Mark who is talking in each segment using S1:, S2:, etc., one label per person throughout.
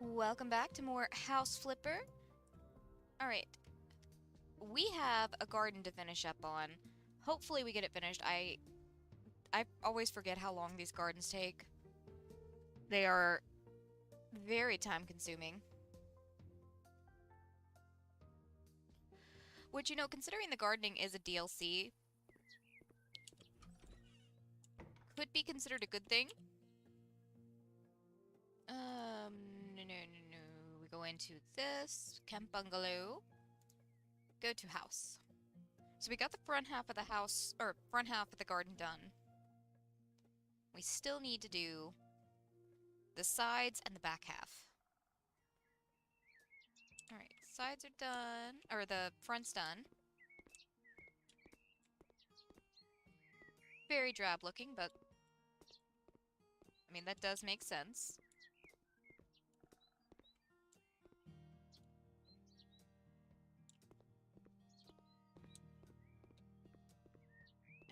S1: Welcome back to more House Flipper. Alright, we have a garden to finish up on. Hopefully we get it finished. I always forget how long these gardens take. They are very time consuming. Which, considering the gardening is a DLC, could be considered a good thing. No. We go into this, camp bungalow, go to house. So we got the front half of the house, or front half of the garden done. We still need to do the sides and the back half. Alright, sides are done, or the front's done. Very drab looking, but I mean, that does make sense.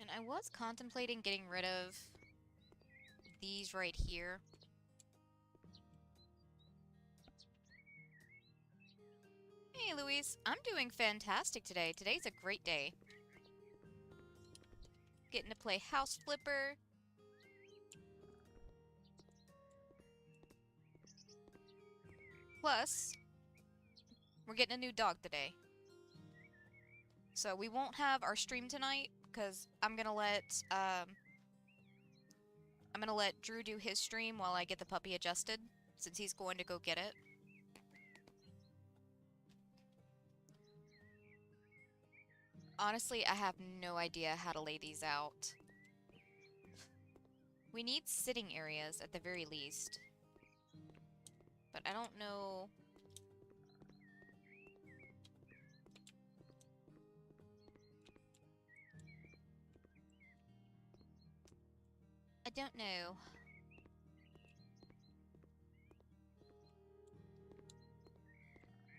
S1: And I was contemplating getting rid of these right here. Hey, Louise. I'm doing fantastic today. Today's a great day. Getting to play House Flipper. Plus, we're getting a new dog today. So we won't have our stream tonight because I'm gonna let Drew do his stream while I get the puppy adjusted, since he's going to go get it. Honestly, I have no idea how to lay these out. We need sitting areas at the very least. But I don't know. I don't know.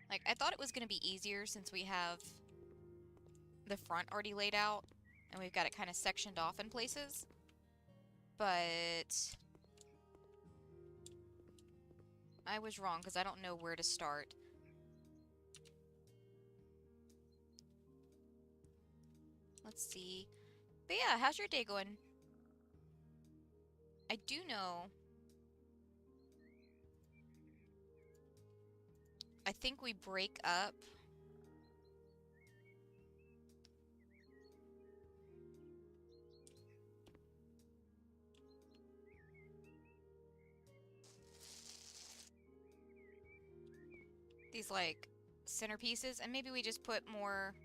S1: Like, I thought it was gonna be easier since we have the front already laid out and we've got it kind of sectioned off in places. But I was wrong because I don't know where to start. Let's see. But yeah, how's your day going? I do know. I think we break up. These, like, centerpieces, and maybe we just put more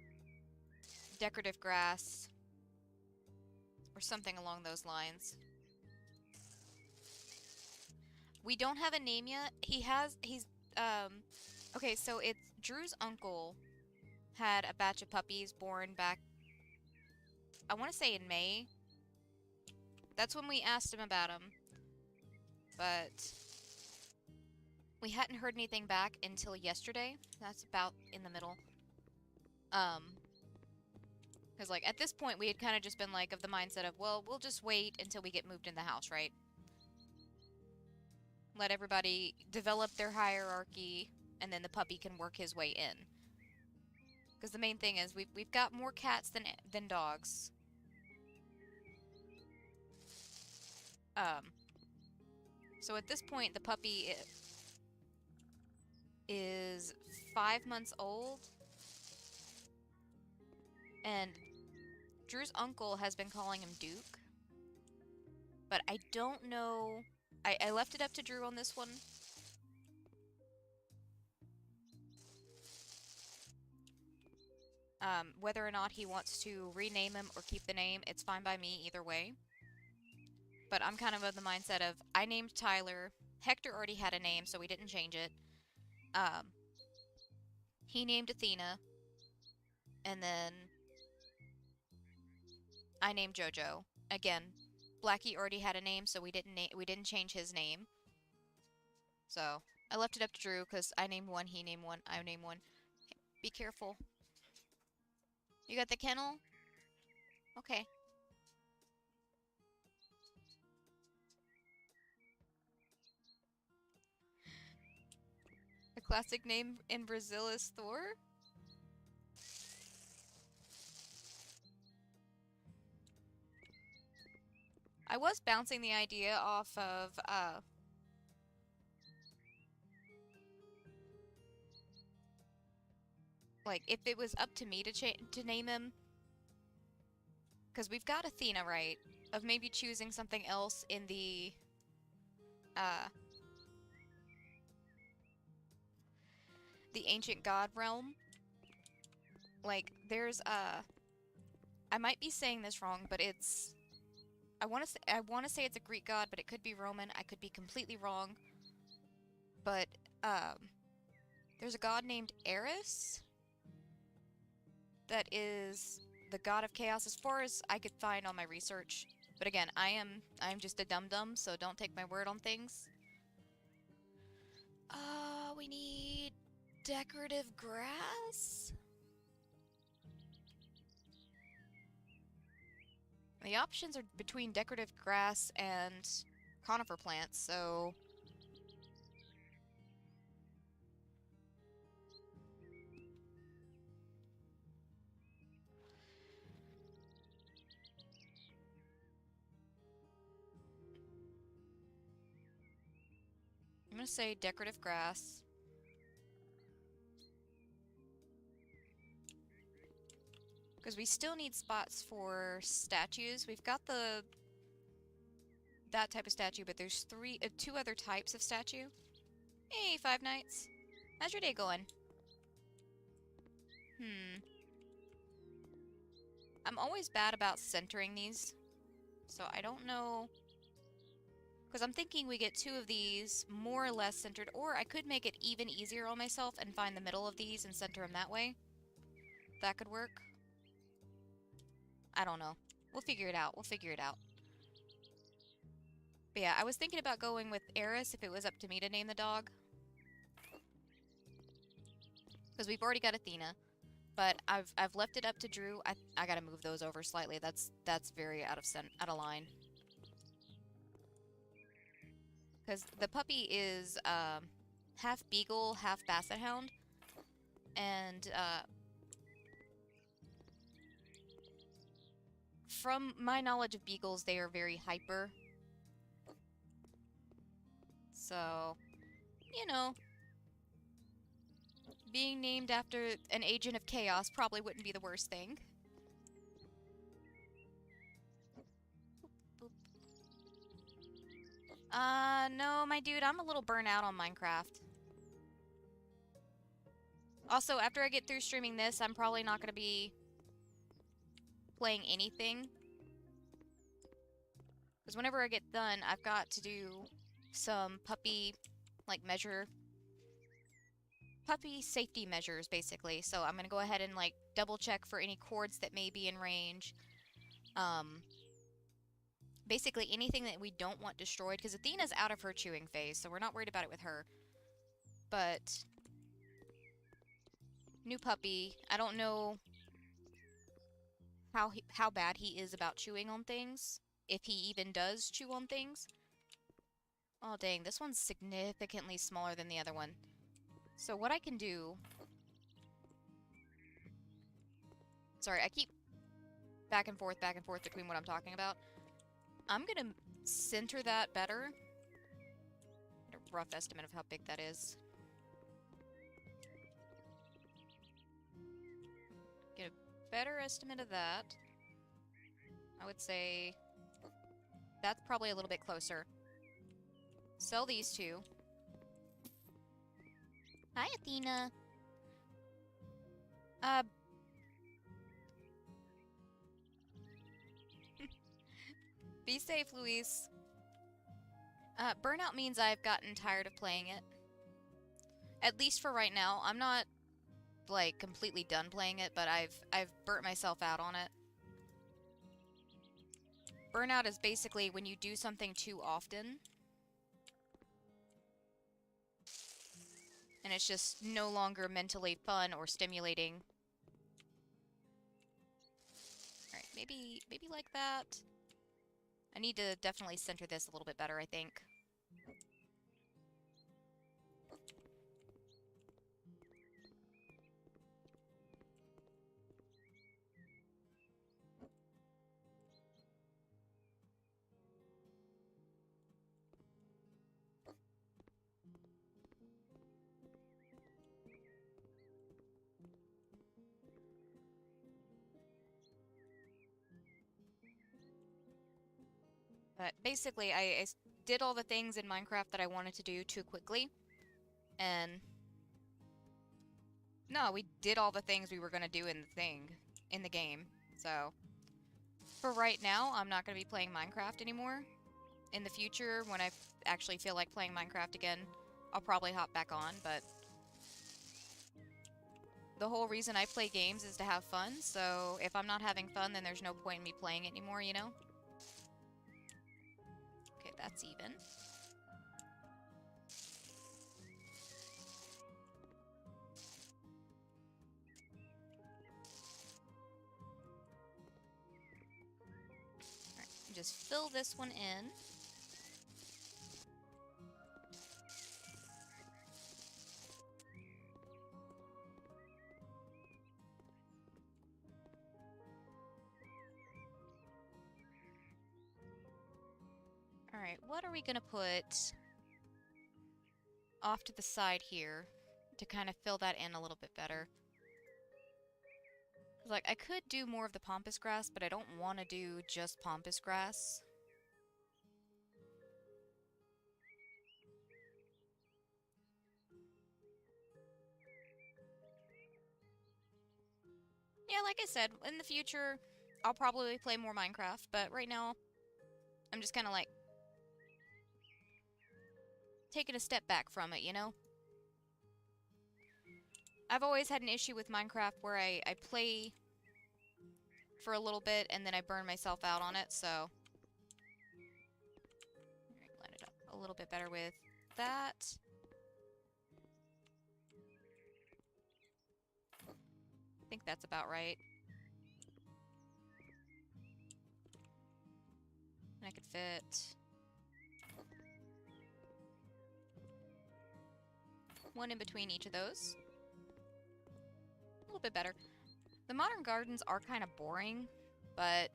S1: decorative grass or something along those lines. We don't have a name yet. Okay, so it's Drew's uncle had a batch of puppies born back, I want to say in May. That's when we asked him about them. But we hadn't heard anything back until yesterday. That's about in the middle. Because, like, at this point, we had kind of just been, like, of the mindset of, well, we'll just wait until we get moved in the house, right? Let everybody develop their hierarchy, and then the puppy can work his way in. Because the main thing is, we've got more cats than dogs. So at this point, the puppy is 5 months old, and Drew's uncle has been calling him Duke, but I don't know. I left it up to Drew on this one. Whether or not he wants to rename him or keep the name, it's fine by me either way. But I'm kind of the mindset of, I named Tyler. Hector already had a name, so we didn't change it. He named Athena. And then I named Jojo. Again, Blackie already had a name, so we didn't change his name. So I left it up to Drew because I named one, he named one, I named one. Be careful. You got the kennel? Okay. Classic name in Brazil is Thor? I was bouncing the idea off of, like, if it was up to me to name him, because we've got Athena, right? Of maybe choosing something else in uh, the ancient god realm. Like, there's, I might be saying this wrong, but it's, I want to say it's a Greek god, but it could be Roman. I could be completely wrong. But, there's a god named Eris that is the god of chaos as far as I could find on my research. But again, I'm just a dum-dum, so don't take my word on things. We need decorative grass? The options are between decorative grass and conifer plants, so... I'm gonna say decorative grass. Because we still need spots for statues. We've got that type of statue, but there's two other types of statue. Hey, Five Nights. How's your day going? I'm always bad about centering these, so I don't know. Because I'm thinking we get two of these more or less centered, or I could make it even easier on myself and find the middle of these and center them that way. That could work. I don't know. We'll figure it out. We'll figure it out. But yeah, I was thinking about going with Eris if it was up to me to name the dog. Because we've already got Athena. But I've left it up to Drew. I gotta move those over slightly. That's very out of line. Because the puppy is half beagle, half basset hound. And from my knowledge of beagles, they are very hyper. So, you know, being named after an agent of chaos probably wouldn't be the worst thing. No, my dude, I'm a little burnt out on Minecraft. Also, after I get through streaming this, I'm probably not going to be playing anything. Because whenever I get done, I've got to do some puppy, like, puppy safety measures, basically. So I'm going to go ahead and, like, double check for any cords that may be in range. Basically anything that we don't want destroyed, because Athena's out of her chewing phase, so we're not worried about it with her. But new puppy, I don't know how bad he is about chewing on things, if he even does chew on things. Oh dang, this one's significantly smaller than the other one. So what I can do... Sorry, I keep back and forth between what I'm talking about. I'm gonna center that better. Get a rough estimate of how big that is. Get a better estimate of that. I would say that's probably a little bit closer. Sell these two. Hi, Athena. Be safe, Luis. Burnout means I've gotten tired of playing it. At least for right now. I'm not, like, completely done playing it, but I've burnt myself out on it. Burnout is basically when you do something too often. And it's just no longer mentally fun or stimulating. Alright, maybe like that. I need to definitely center this a little bit better, I think. But basically, I did all the things in Minecraft that I wanted to do too quickly. And no, we did all the things we were going to do in the game. So for right now, I'm not going to be playing Minecraft anymore. In the future, when I actually feel like playing Minecraft again, I'll probably hop back on, but the whole reason I play games is to have fun, so if I'm not having fun, then there's no point in me playing it anymore, you know? Okay, that's even. Alright, just fill this one in. Alright, what are we gonna put off to the side here to kind of fill that in a little bit better? Like, I could do more of the pampas grass, but I don't want to do just pampas grass. Yeah, like I said, in the future, I'll probably play more Minecraft, but right now, I'm just kind of like taking a step back from it, you know? I've always had an issue with Minecraft where I play for a little bit and then I burn myself out on it, so... Line it up a little bit better with that. I think that's about right. And I could fit one in between each of those. A little bit better. The modern gardens are kind of boring, but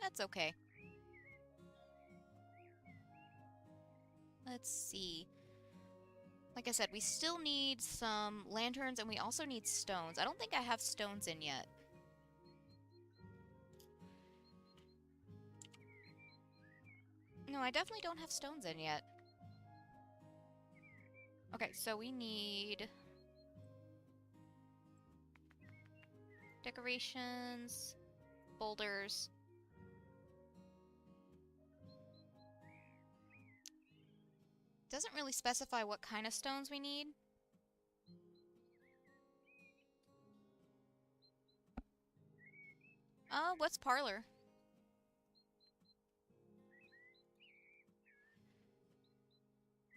S1: that's okay. Let's see. Like I said, we still need some lanterns and we also need stones. I don't think I have stones in yet. No, I definitely don't have stones in yet. Okay, so we need decorations, boulders. Doesn't really specify what kind of stones we need. What's parlor?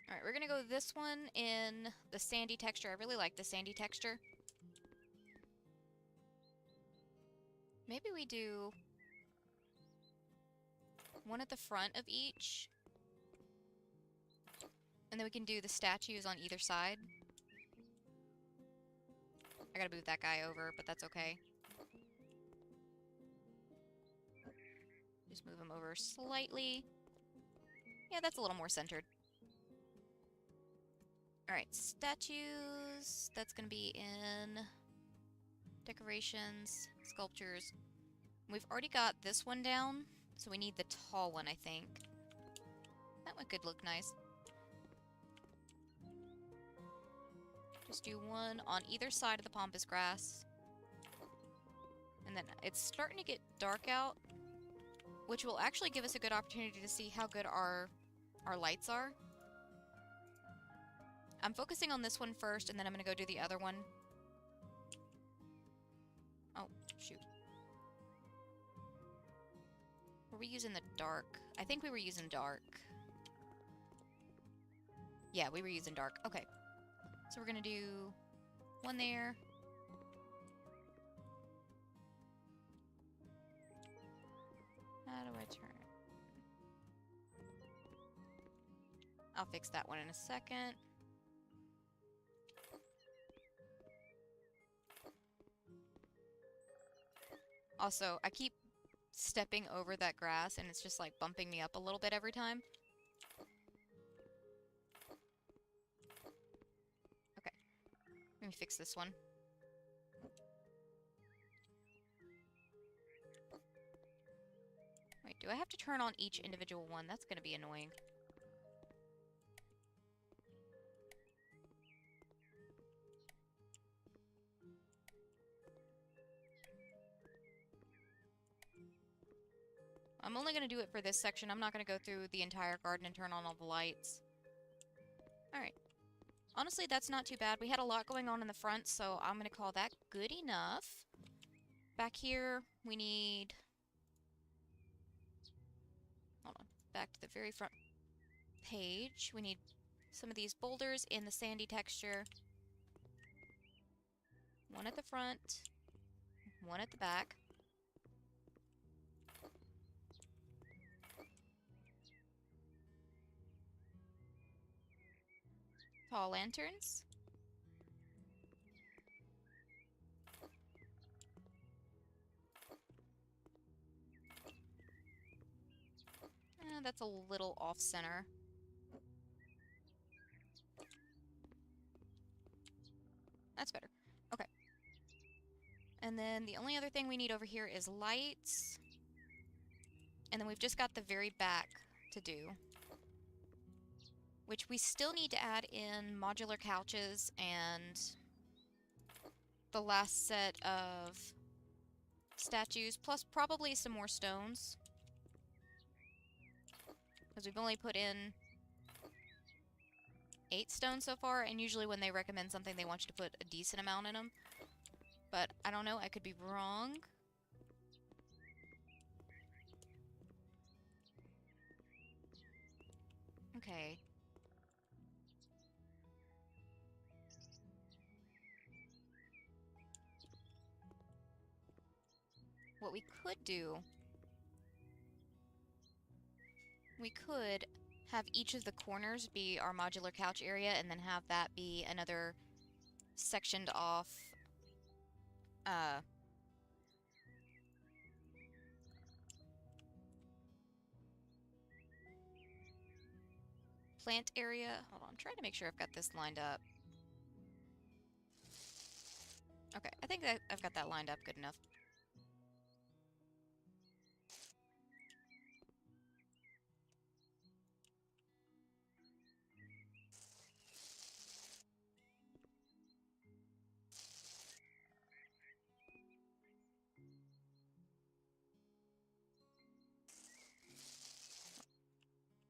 S1: Alright, we're gonna go this one in the sandy texture. I really like the sandy texture. Maybe we do one at the front of each. And then we can do the statues on either side. I gotta move that guy over, but that's okay. Just move him over slightly. Yeah, that's a little more centered. Alright, statues. That's gonna be in decorations, sculptures. We've already got this one down, so we need the tall one, I think. That one could look nice. Just do one on either side of the pampas grass. And then it's starting to get dark out, which will actually give us a good opportunity to see how good our lights are. I'm focusing on this one first, and then I'm going to go do the other one. Oh, shoot. Were we using the dark? I think we were using dark. Yeah, we were using dark. Okay. So we're going to do one there. How do I turn it? I'll fix that one in a second. Also, I keep stepping over that grass and it's just like bumping me up a little bit every time. Okay. Let me fix this one. Wait, do I have to turn on each individual one? That's gonna be annoying. I'm only gonna do it for this section. I'm not gonna go through the entire garden and turn on all the lights. Alright. Honestly, that's not too bad. We had a lot going on in the front, so I'm gonna call that good enough. Back here, we need... Hold on. Back to the very front page. We need some of these boulders in the sandy texture. One at the front, one at the back. Tall lanterns. That's a little off-center. That's better. Okay. And then the only other thing we need over here is lights. And then we've just got the very back to do. Which we still need to add in modular couches and the last set of statues, plus probably some more stones. Because we've only put in 8 stones so far, and usually when they recommend something, they want you to put a decent amount in them. But I don't know, I could be wrong. Okay. What we could do... We could have each of the corners be our modular couch area, and then have that be another sectioned off plant area. Hold on, I'm trying to make sure I've got this lined up. Okay, I think that I've got that lined up good enough.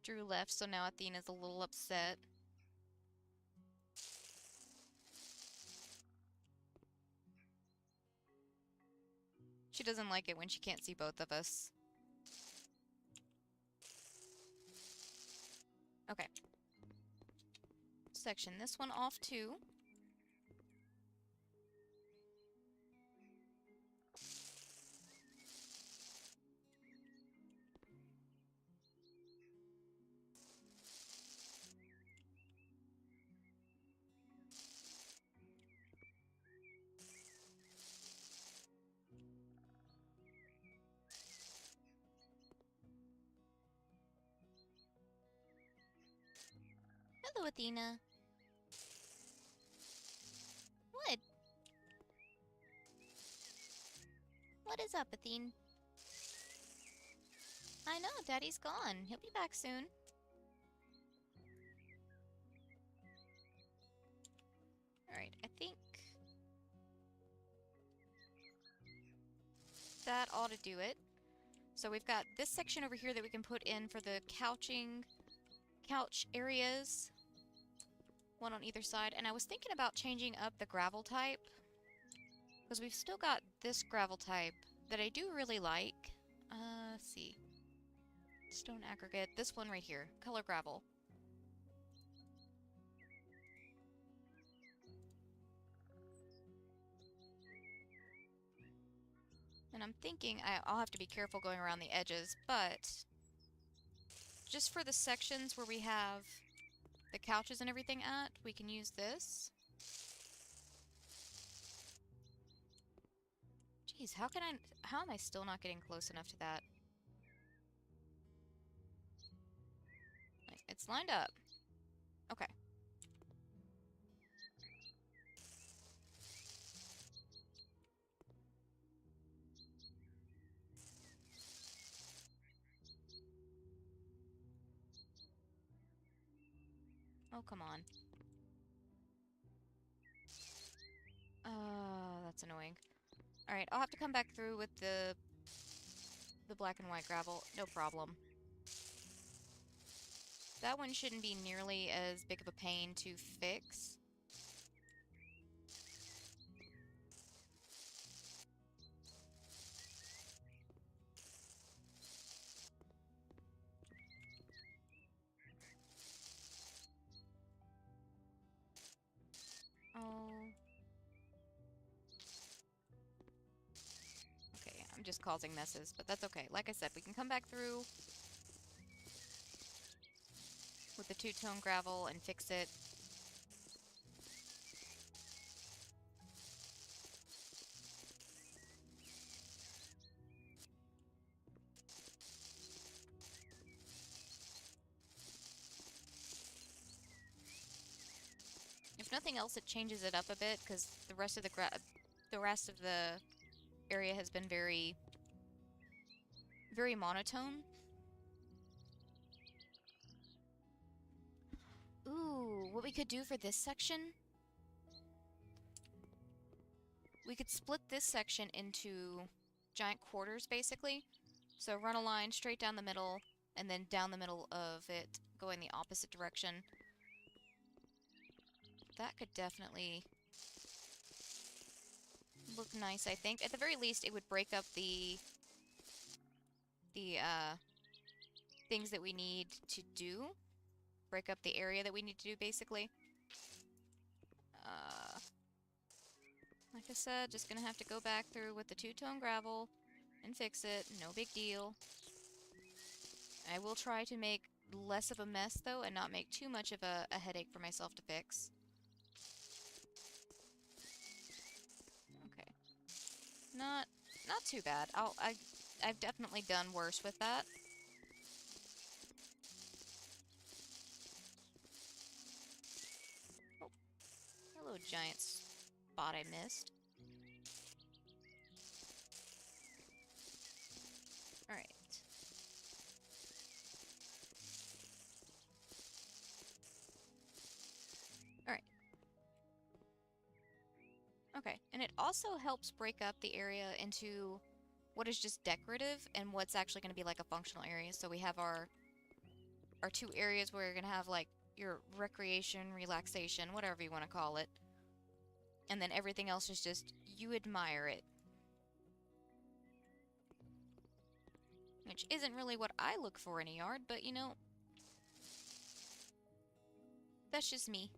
S1: Drew left, so now Athena's a little upset. She doesn't like it when she can't see both of us. Okay. Section this one off too. Hello, Athena. What? What is up, Athene? I know, Daddy's gone. He'll be back soon. Alright, I think that ought to do it. So we've got this section over here that we can put in for the couch areas. One on either side. And I was thinking about changing up the gravel type, because we've still got this gravel type that I do really like. Let's see. Stone aggregate. This one right here. Color gravel. And I'm thinking I'll have to be careful going around the edges, but just for the sections where we have the couches and everything at, we can use this. Jeez, how am I still not getting close enough to that? It's lined up. Okay. Oh, come on. That's annoying. Alright, I'll have to come back through with the black and white gravel. No problem. That one shouldn't be nearly as big of a pain to fix. Oh. Okay, I'm just causing messes, but that's okay. Like I said, we can come back through with the two-tone gravel and fix it. If nothing else, it changes it up a bit because the rest of the area has been very, very monotone. Ooh, what we could do for this section? We could split this section into giant quarters, basically. So run a line straight down the middle, and then down the middle of it, going the opposite direction. That could definitely look nice, I think. At the very least, it would break up the things that we need to do. Break up the area that we need to do, basically. Like I said, just gonna have to go back through with the two-tone gravel and fix it. No big deal. I will try to make less of a mess, though, and not make too much of a headache for myself to fix. Okay. Not too bad. I've definitely done worse with that. Oh, hello, giant spot I missed. Alright. Alright. Okay, and it also helps break up the area into what is just decorative and what's actually going to be like a functional area. So we have our two areas where you're going to have like your recreation, relaxation, whatever you want to call it. And then everything else is just, you admire it. Which isn't really what I look for in a yard, but you know, that's just me.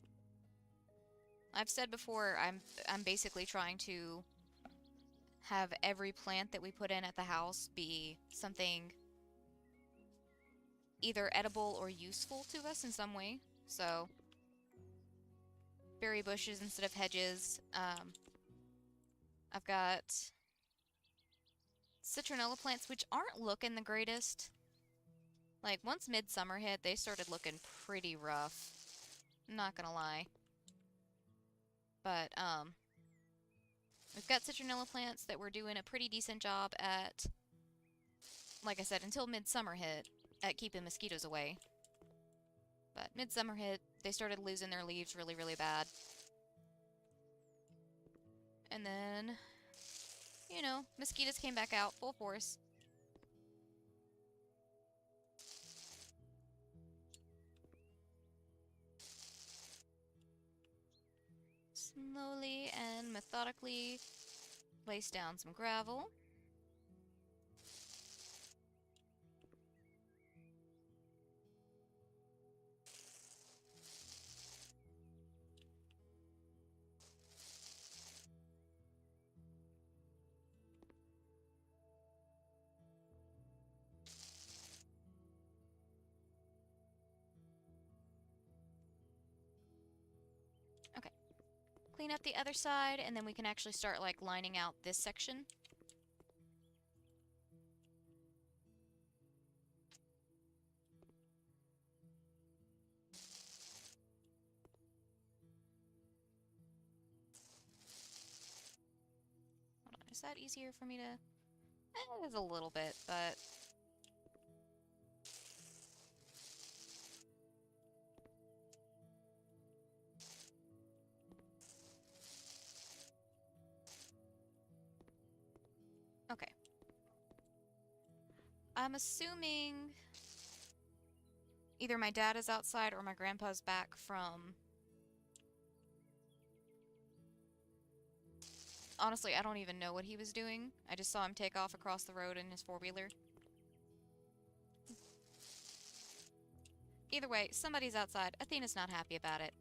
S1: I've said before, I'm basically trying to have every plant that we put in at the house be something either edible or useful to us in some way. So, berry bushes instead of hedges. I've got citronella plants, which aren't looking the greatest. Like, once midsummer hit, they started looking pretty rough. Not gonna lie. But, we've got citronella plants that were doing a pretty decent job at, like I said, until midsummer hit, at keeping mosquitoes away. But midsummer hit, they started losing their leaves really, really bad. And then, you know, mosquitoes came back out full force. Slowly and methodically place down some gravel. Okay. Clean up the other side, and then we can actually start, like, lining out this section. Hold on, is that easier for me to... it is a little bit, but... I'm assuming either my dad is outside or my grandpa's back from... Honestly, I don't even know what he was doing. I just saw him take off across the road in his four-wheeler. Either way, somebody's outside. Athena's not happy about it.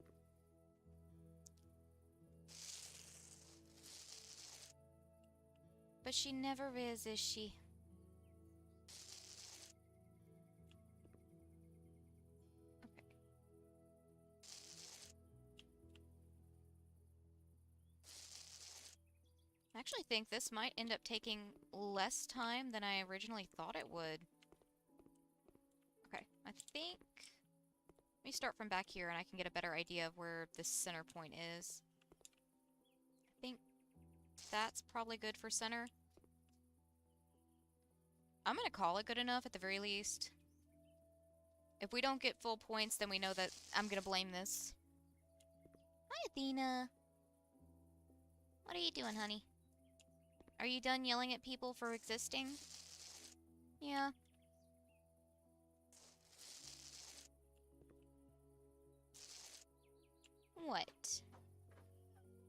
S1: But she never is she? Okay. I actually think this might end up taking less time than I originally thought it would. Okay, I think... Let me start from back here and I can get a better idea of where this center point is. I think that's probably good for center. I'm gonna call it good enough at the very least. If we don't get full points, then we know that I'm gonna blame this. Hi, Athena. What are you doing, honey? Are you done yelling at people for existing? Yeah. What?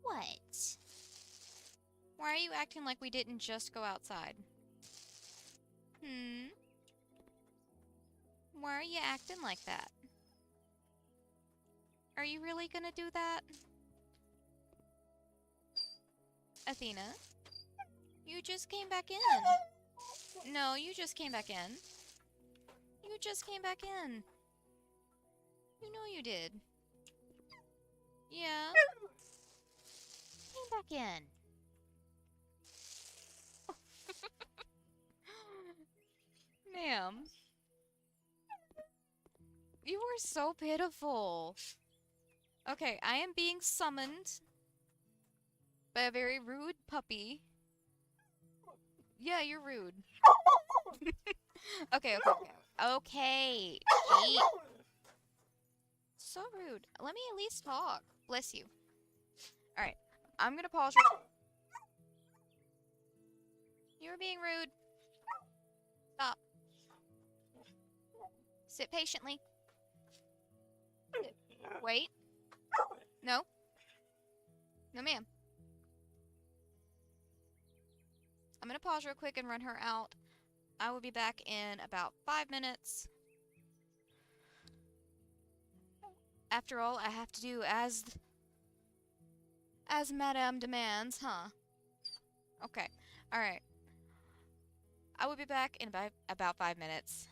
S1: What? Why are you acting like we didn't just go outside? Why are you acting like that? Are you really gonna do that? Athena? You just came back in. No, you just came back in. You just came back in. You know you did. Yeah. Came back in. Ma'am. You were so pitiful. Okay, I am being summoned by a very rude puppy. Yeah, you're rude. Okay. Okay. Gee. So rude. Let me at least talk. Bless you. Alright. I'm gonna pause your... You're being rude. Stop. Sit patiently. Sit. Wait. No. No, ma'am. I'm gonna pause real quick and run her out. I will be back in about 5 minutes. After all, I have to do as Madame demands, huh? Okay. Alright. I will be back in about 5 minutes.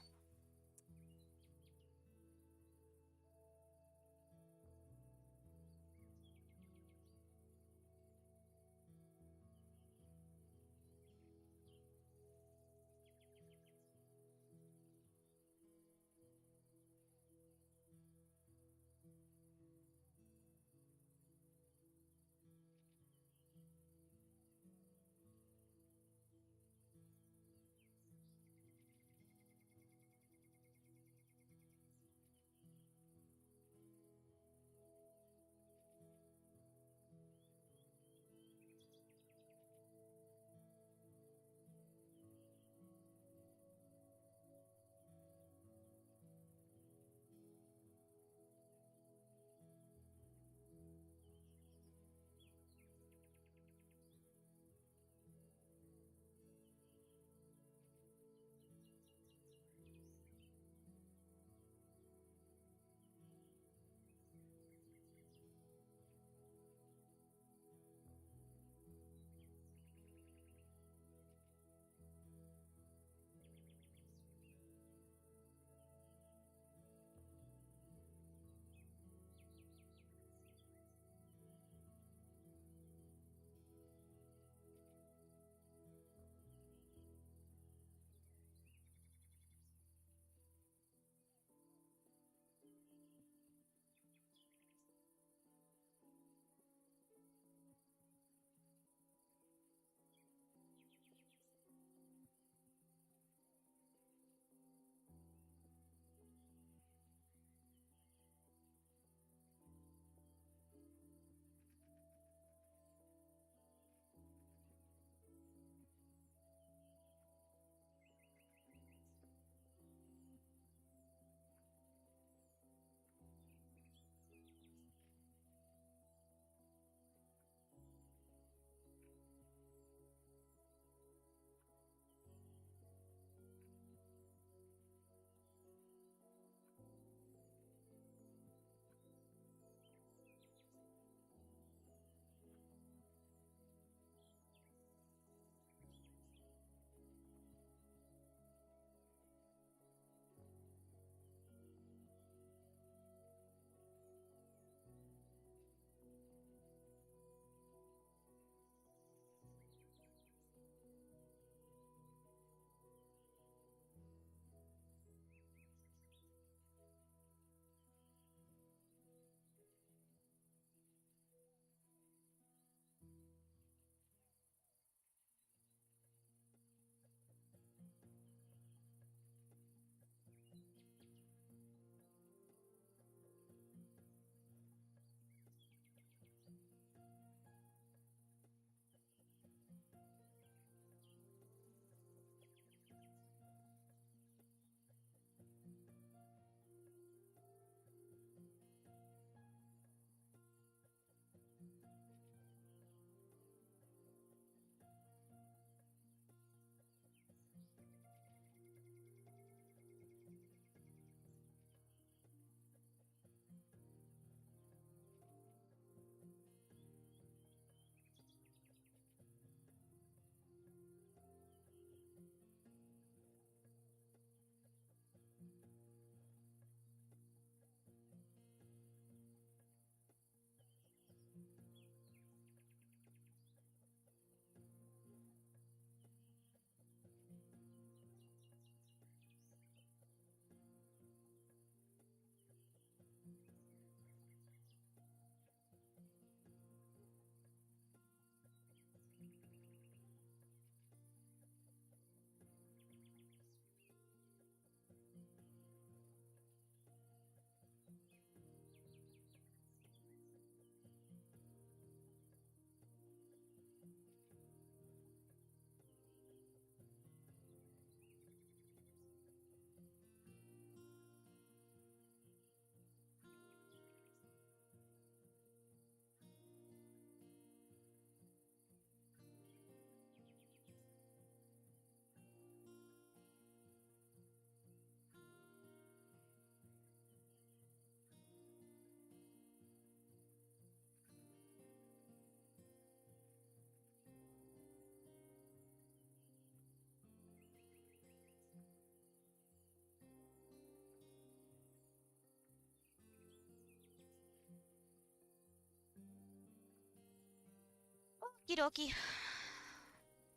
S1: Okie dokie.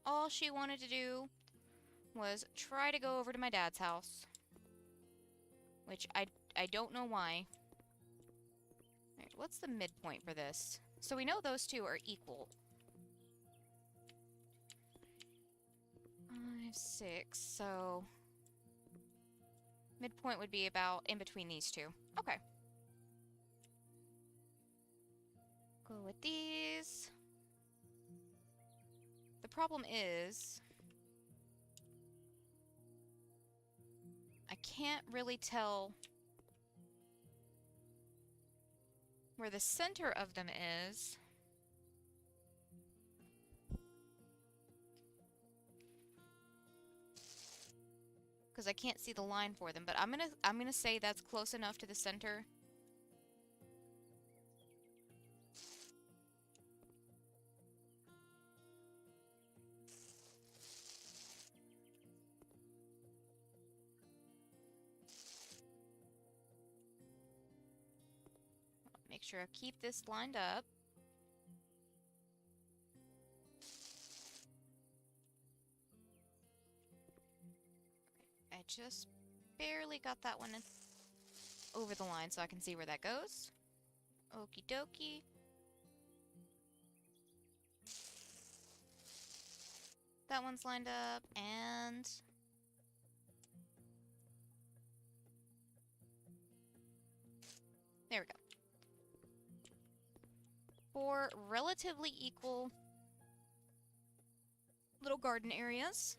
S1: All she wanted to do was try to go over to my dad's house. Which I don't know why. Alright, what's the midpoint for this? So we know those two are equal. 5, 6, so... midpoint would be about in between these two. Okay. Go with these. The problem is... I can't really tell where the center of them is. Because I can't see the line for them, but I'm gonna say that's close enough to the center. Make sure I keep this lined up. I just barely got that one over the line so I can see where that goes. Okie dokie. That one's lined up, and... there we go. 4 relatively equal little garden areas.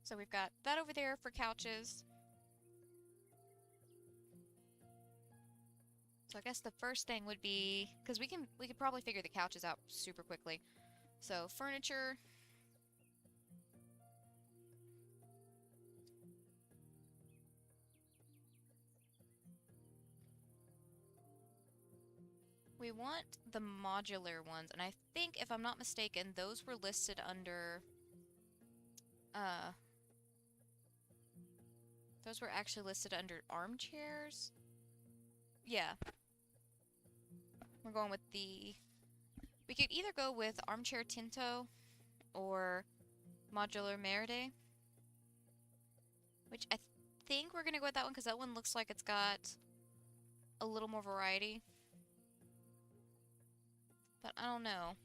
S1: So we've got that over there for couches. So I guess the first thing would be, because we could probably figure the couches out super quickly. So furniture. We want the modular ones, and I think, if I'm not mistaken, those were listed under, those were actually listed under armchairs? Yeah. We're going with the... we could either go with armchair Tinto or modular Meride, which I think we're gonna go with that one because that one looks like it's got a little more variety. But I don't know.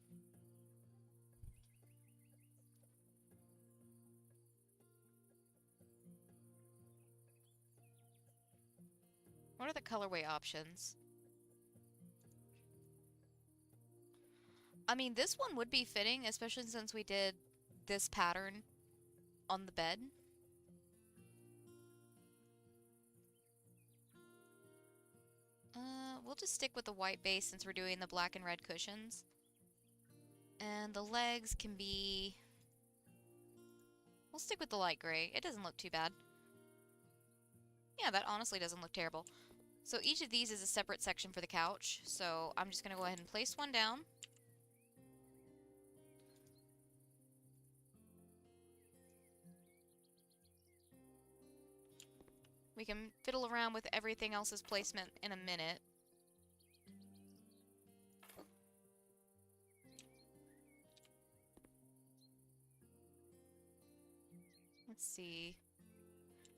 S1: What are the colorway options? I mean, this one would be fitting, especially since we did this pattern on the bed. We'll just stick with the white base since we're doing the black and red cushions. And the legs can be... we'll stick with the light gray. It doesn't look too bad. Yeah, that honestly doesn't look terrible. So each of these is a separate section for the couch. So I'm just going to go ahead and place one down. We can fiddle around with everything else's placement in a minute. Let's see.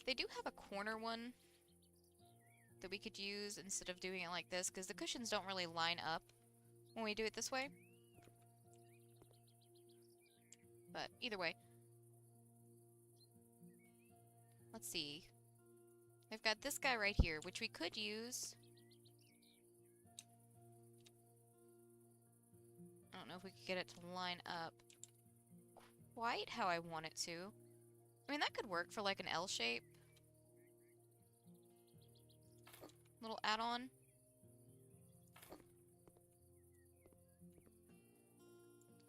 S1: They do have a corner one that we could use instead of doing it like this, because the cushions don't really line up when we do it this way. But either way. Let's see. They've got this guy right here, which we could use. I don't know if we could get it to line up quite how I want it to. I mean, that could work for like an L shape. Little add-on.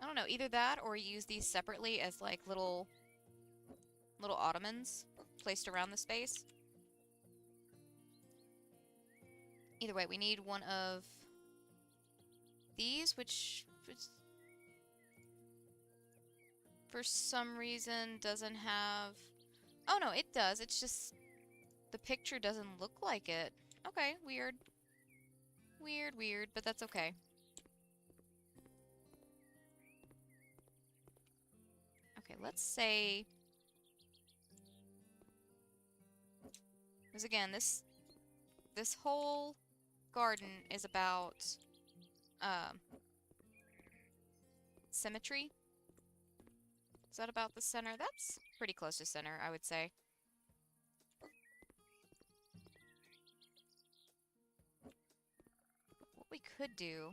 S1: I don't know, either that or use these separately as like little ottomans placed around the space. Either way, we need one of these, which for some reason doesn't have... oh no, it does. It's just the picture doesn't look like it. Okay, weird. Weird, but that's okay. Okay, let's say... Because again, this whole garden is about symmetry. Is that about the center? That's pretty close to center, I would say. What we could do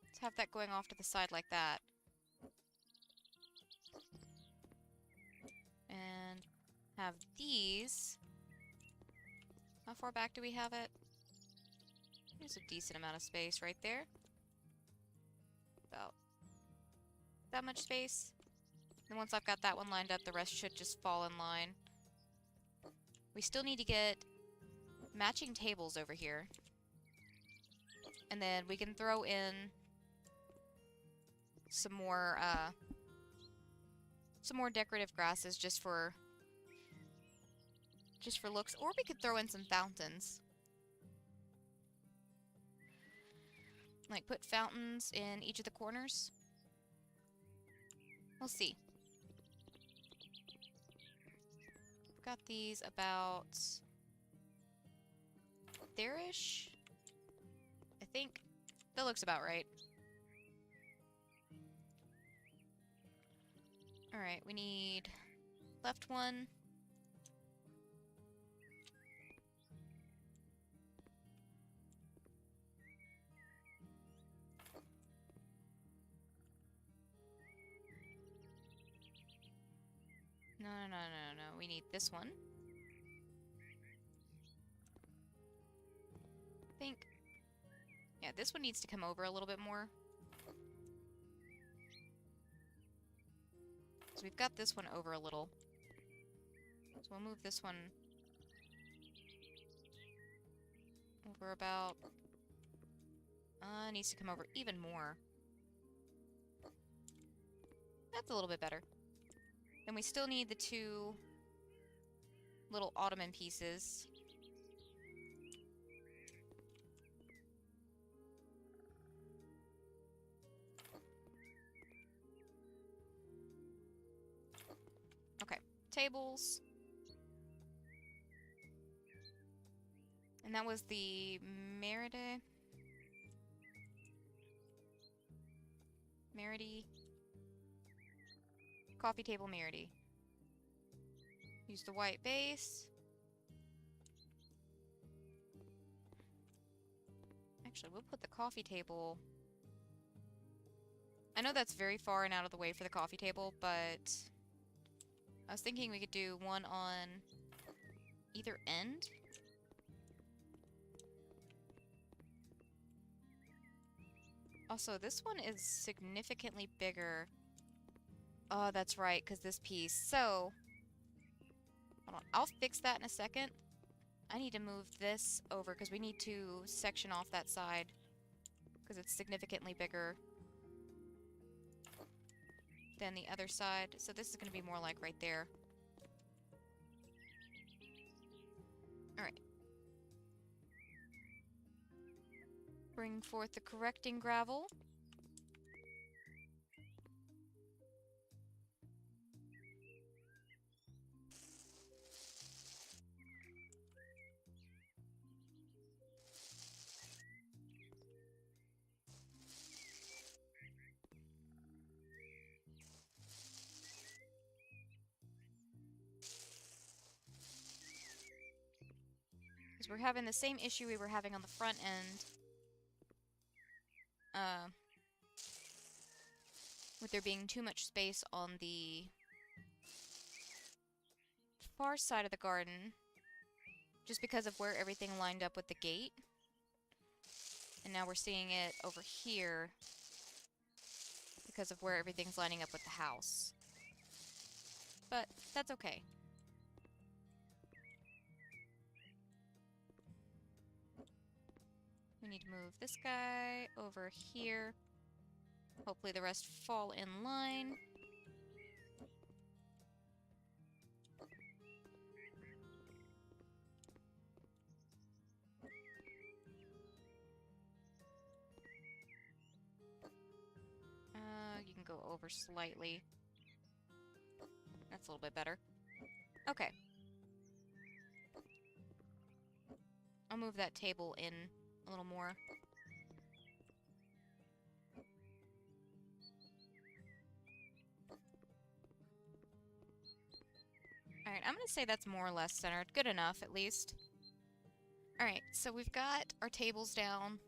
S1: is have that going off to the side like that. And have these... How far back do we have it? There's a decent amount of space right there. About that much space. And once I've got that one lined up, the rest should just fall in line. We still need to get matching tables over here. And then we can throw in some more decorative grasses just for looks, or we could throw in some fountains. Like put fountains in each of the corners. We'll see. Got these about there-ish. I think that looks about right. Alright, we need left one. No. We need this one. I think... Yeah, this one needs to come over a little bit more. So we've got this one over a little. So we'll move this one over about... needs to come over even more. That's a little bit better. And we still need the two little ottoman pieces. Okay, tables. And that was the Merida... Coffee table Merida. Use the white base. Actually, we'll put the coffee table... I know that's very far and out of the way for the coffee table, but... I was thinking we could do one on either end. Also, this one is significantly bigger. Oh, that's right, because this piece. So, hold on. I'll fix that in a second. I need to move this over because we need to section off that side because it's significantly bigger than the other side. So this is going to be more like right there. Alright. Bring forth the correcting gravel. We're having the same issue we were having on the front end. With there being too much space on the far side of the garden. Just because of where everything lined up with the gate. And now we're seeing it over here. Because of where everything's lining up with the house. But that's okay. We need to move this guy over here. Hopefully the rest fall in line. go over slightly. That's a little bit better. Okay. I'll move that table in a little more. Alright, I'm gonna say that's more or less centered. Good enough, at least. Alright, so we've got our tables down.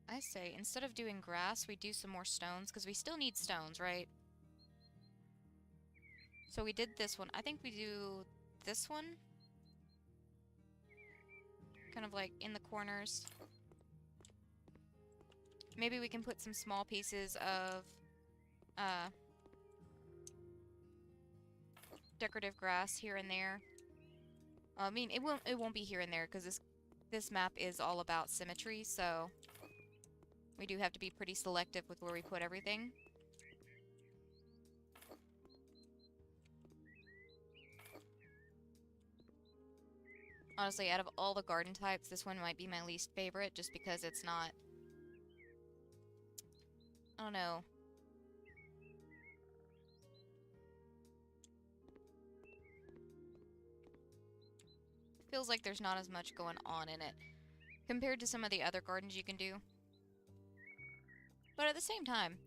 S1: I say, instead of doing grass, we do some more stones, because we still need stones, right? So we did this one. I think we do this one. Kind of like in the corners. Maybe we can put some small pieces of decorative grass here and there. I mean, it won't be here and there because this map is all about symmetry, so we do have to be pretty selective with where we put everything. Honestly, out of all the garden types, this one might be my least favorite just because it's not... I don't know. Feels like there's not as much going on in it compared to some of the other gardens you can do. But at the same time,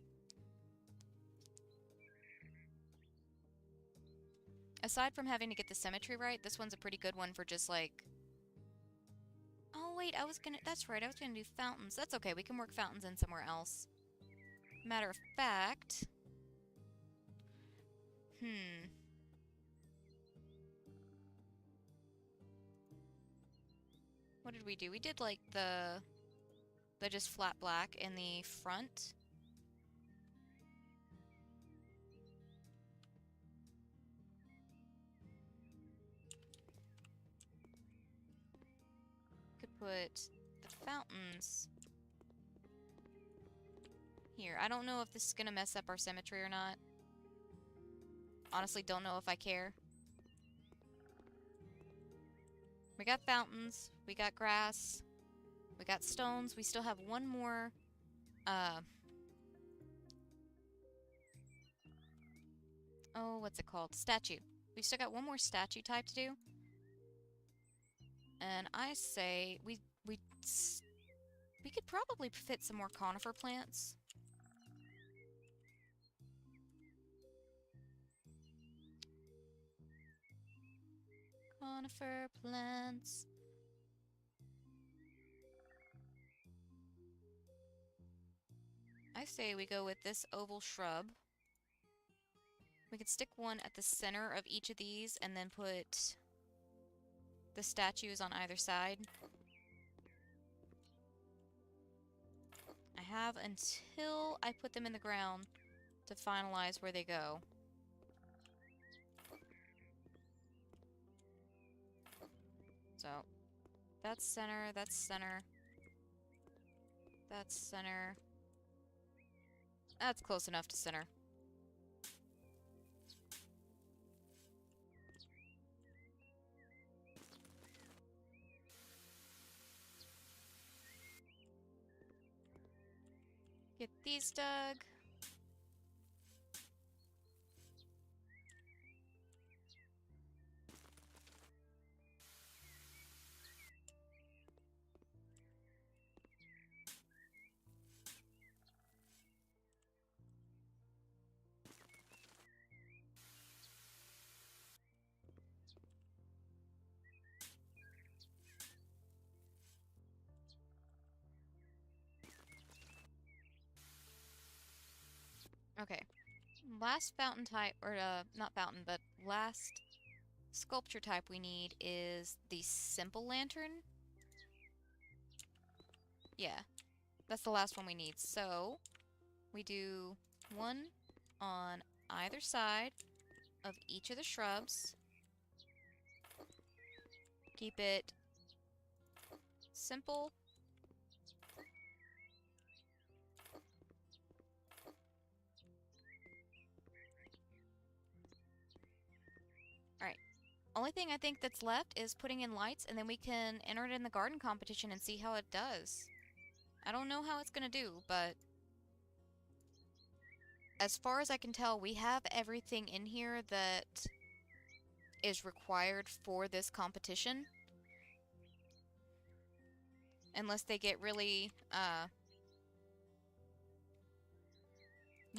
S1: aside from having to get the symmetry right, this one's a pretty good one for just like... Oh wait, that's right, I was gonna do fountains. That's okay, we can work fountains in somewhere else. Matter of fact... What did we do? We did like the just flat black in the front. Could put the fountains here. I don't know if this is gonna mess up our symmetry or not. Honestly, don't know if I care. We got fountains, we got grass, we got stones. We still have one more, oh, what's it called? Statue. We still got one more statue type to do. And I say we could probably fit some more conifer plants. Conifer plants. I say we go with this oval shrub. We could stick one at the center of each of these and then put the statues on either side. I have until I put them in the ground to finalize where they go. So, that's center, that's center. That's center. That's close enough to center. Get these dug. Okay. Last fountain type, or not fountain, but last sculpture type we need is the simple lantern. Yeah, that's the last one we need. So, we do one on either side of each of the shrubs. Keep it simple. Only thing I think that's left is putting in lights, and then we can enter it in the garden competition and see how it does. I don't know how it's gonna do, but as far as I can tell, we have everything in here that is required for this competition. Unless they get really,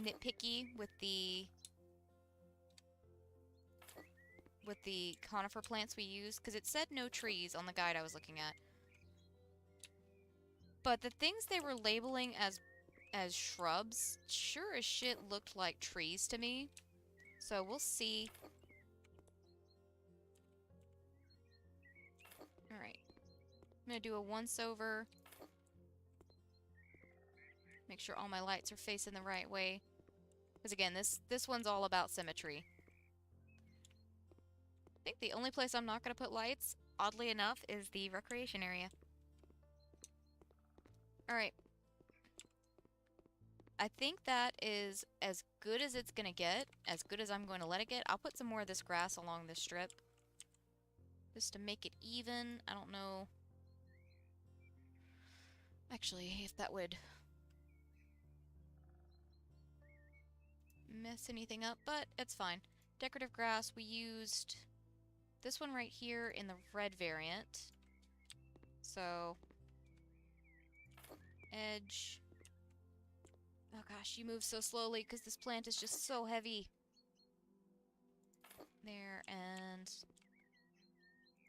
S1: nitpicky with the conifer plants we use, because it said no trees on the guide I was looking at. But the things they were labeling as shrubs sure as shit looked like trees to me. So we'll see. Alright. I'm gonna do a once-over. Make sure all my lights are facing the right way. Because again, this one's all about symmetry. I think the only place I'm not going to put lights, oddly enough, is the recreation area. Alright. I think that is as good as it's going to get, as good as I'm going to let it get. I'll put some more of this grass along this strip, just to make it even. I don't know. Actually, if that would mess anything up, but it's fine. Decorative grass, we used this one right here in the red variant. So, edge. Oh gosh, you move so slowly because this plant is just so heavy. There, and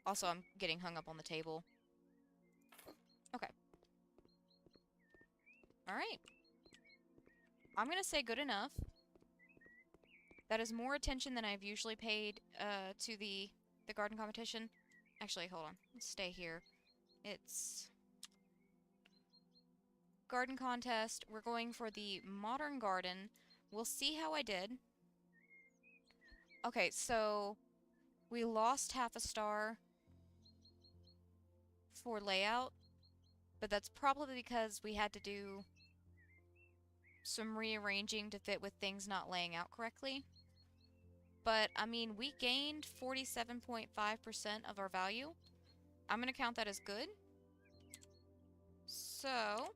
S1: also I'm getting hung up on the table. Okay. Alright. I'm gonna say good enough. That is more attention than I've usually paid to the garden competition. Actually, hold on. Let's stay here. It's garden contest. We're going for the modern garden. We'll see how I did. Okay, so we lost half a star for layout, but that's probably because we had to do some rearranging to fit with things not laying out correctly. But, I mean, we gained 47.5% of our value. I'm going to count that as good. So,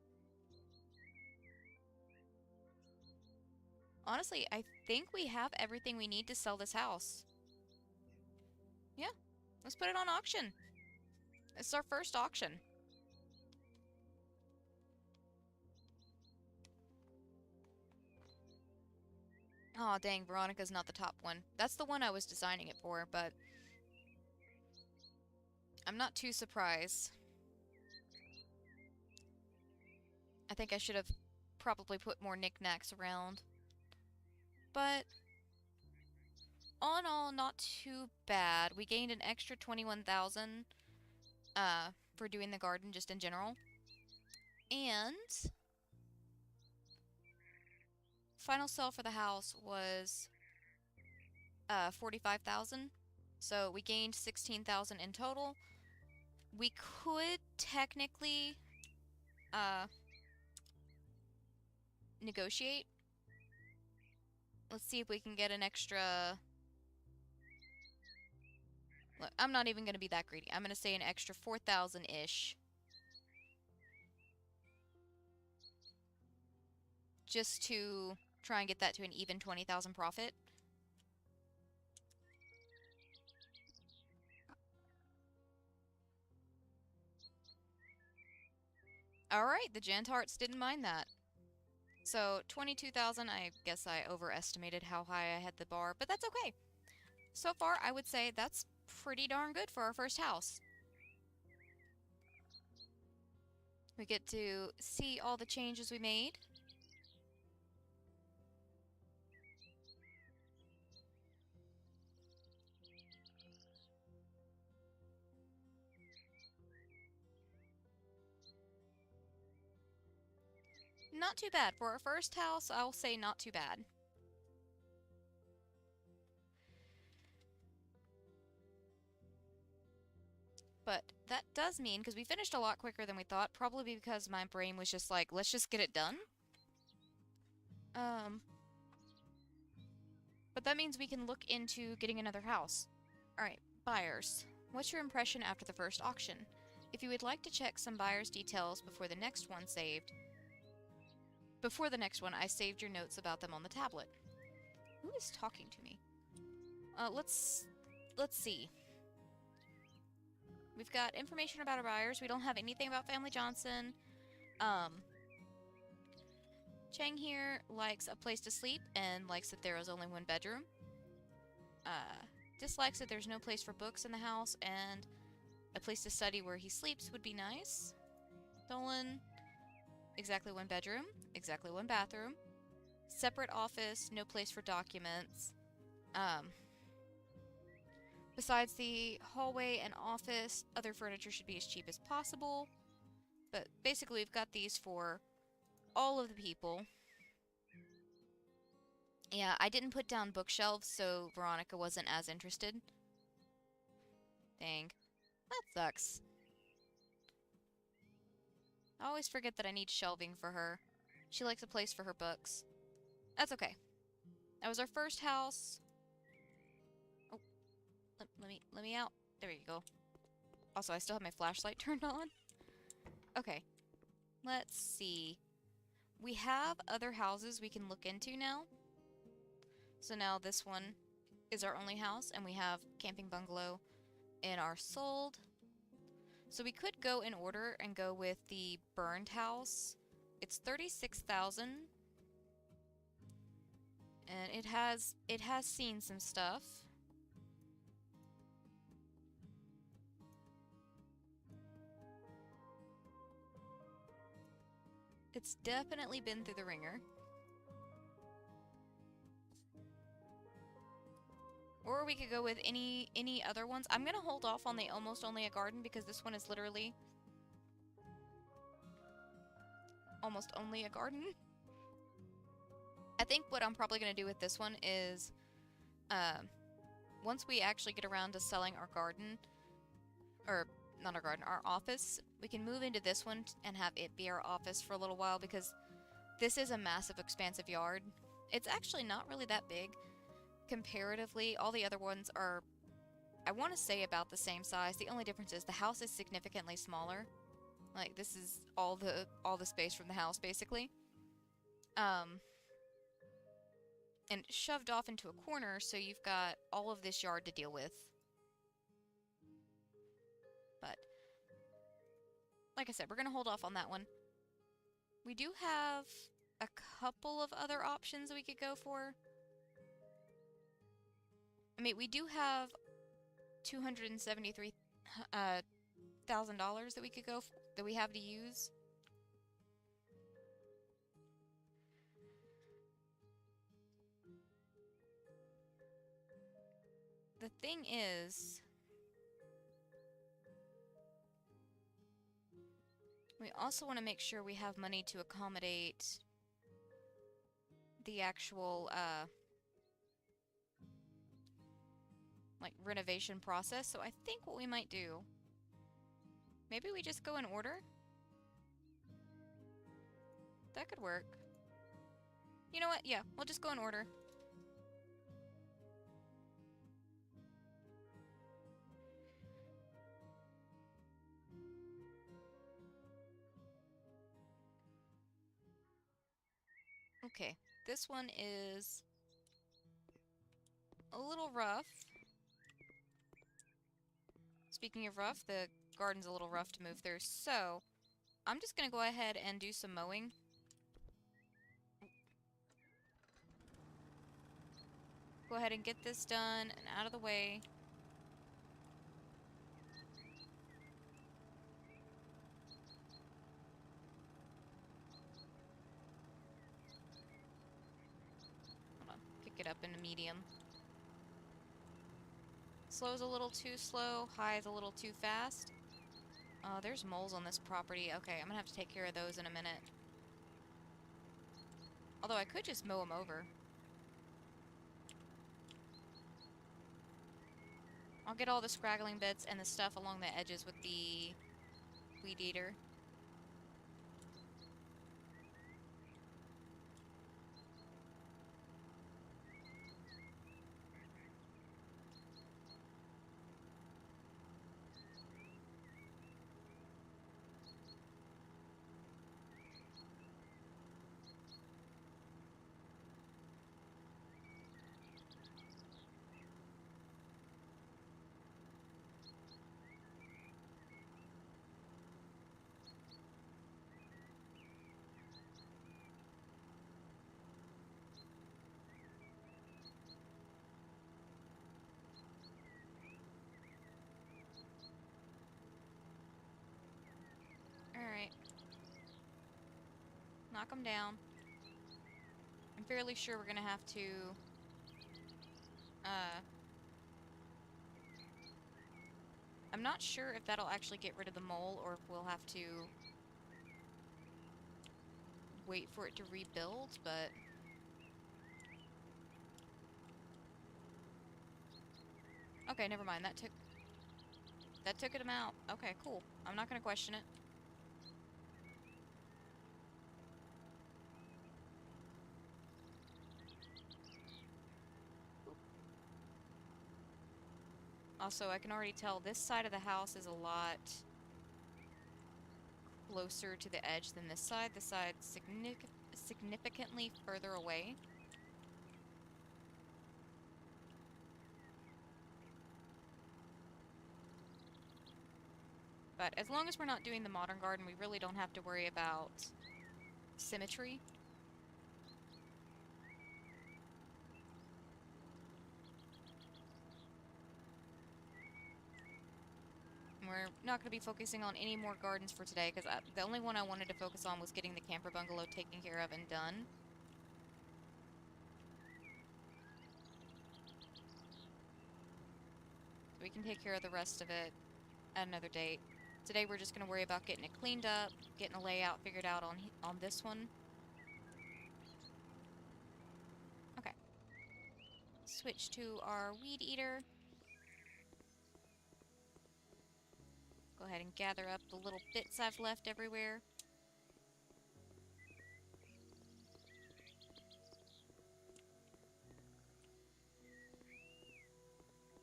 S1: honestly, I think we have everything we need to sell this house. Yeah, let's put it on auction. It's our first auction. Aw, dang, Veronica's not the top one. That's the one I was designing it for, but I'm not too surprised. I think I should have probably put more knickknacks around. But all in all, not too bad. We gained an extra 21,000 for doing the garden just in general. And final sell for the house was 45,000. So we gained 16,000 in total. We could technically negotiate. Let's see if we can get an extra... Look, I'm not even going to be that greedy. I'm going to say an extra 4,000-ish. Just to try and get that to an even 20,000 profit. Alright, the Jantarts didn't mind that. So, 22,000, I guess I overestimated how high I had the bar, but that's okay. So far, I would say that's pretty darn good for our first house. We get to see all the changes we made. Not too bad. For our first house, I'll say not too bad. But that does mean, because we finished a lot quicker than we thought, probably because my brain was just like, let's just get it done. But that means we can look into getting another house. Alright, Buyers. What's your impression after the first auction? If you would like to check some buyer's details before the next one, I saved your notes about them on the tablet. Who is talking to me? Let's see. We've got information about our buyers. We don't have anything about Family Johnson. Chang here likes a place to sleep and likes that there is only one bedroom. Dislikes that there's no place for books in the house and a place to study where he sleeps would be nice. Dolan, exactly one bedroom, exactly one bathroom. Separate office, no place for documents. Besides the hallway and office, other furniture should be as cheap as possible. But basically, we've got these for all of the people. Yeah, I didn't put down bookshelves, so Veronica wasn't as interested. Dang. That sucks. I always forget that I need shelving for her. She likes a place for her books. That's okay. That was our first house. Oh, let me out. There you go. Also, I still have my flashlight turned on. Okay. Let's see. We have other houses we can look into now. So now this one is our only house, and we have camping bungalow in our sold. So we could go in order and go with the burned house. It's 36,000. And it has seen some stuff. It's definitely been through the ringer. Or we could go with any other ones. I'm gonna hold off on the almost only a garden because this one is literally almost only a garden. I think what I'm probably gonna do with this one is once we actually get around to selling our garden, or not our garden, our office, we can move into this one and have it be our office for a little while because this is a massive expansive yard. It's actually not really that big. Comparatively, all the other ones are, I want to say, about the same size. The only difference is the house is significantly smaller. Like, this is all the space from the house, basically. And shoved off into a corner, so you've got all of this yard to deal with. But, like I said, we're going to hold off on that one. We do have a couple of other options we could go for. I mean, we do have $273,000 that we could that we have to use. The thing is, we also want to make sure we have money to accommodate the actual like renovation process. So I think what we might do, maybe we just go in order. That could work. You know what? Yeah, we'll just go in order. Okay, this one is a little rough. Speaking of rough, the garden's a little rough to move through, so I'm just gonna go ahead and do some mowing. Go ahead and get this done and out of the way. Hold on, pick it up into medium. Slow's a little too slow, high is a little too fast. Oh, there's moles on this property. Okay, I'm gonna have to take care of those in a minute. Although I could just mow them over. I'll get all the scraggling bits and the stuff along the edges with the weed eater. knock them down. I'm fairly sure we're gonna have to, I'm not sure if that'll actually get rid of the mole or if we'll have to wait for it to rebuild, but... Okay, never mind. That took it out. Okay, cool. I'm not gonna question it. Also, I can already tell this side of the house is a lot closer to the edge than this side. This side's significantly further away. But as long as we're not doing the modern garden, we really don't have to worry about symmetry. We're not going to be focusing on any more gardens for today, because the only one I wanted to focus on was getting the camper bungalow taken care of and done. So we can take care of the rest of it at another date. Today we're just going to worry about getting it cleaned up, getting a layout figured out on this one. Okay. Switch to our weed eater. Go ahead and gather up the little bits I've left everywhere.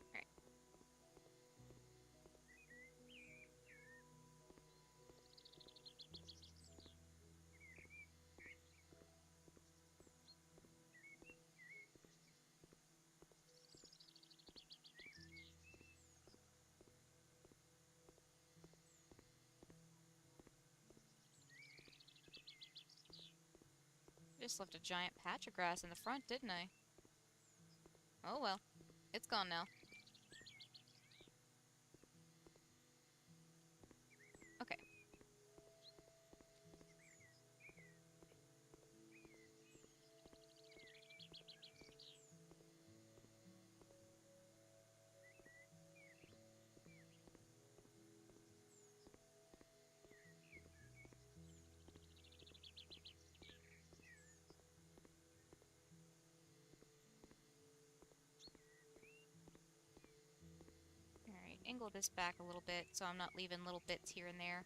S1: Alright. Just left a giant patch of grass in the front, didn't I? Oh well. It's gone now. Okay. Alright, angle this back a little bit so I'm not leaving little bits here and there.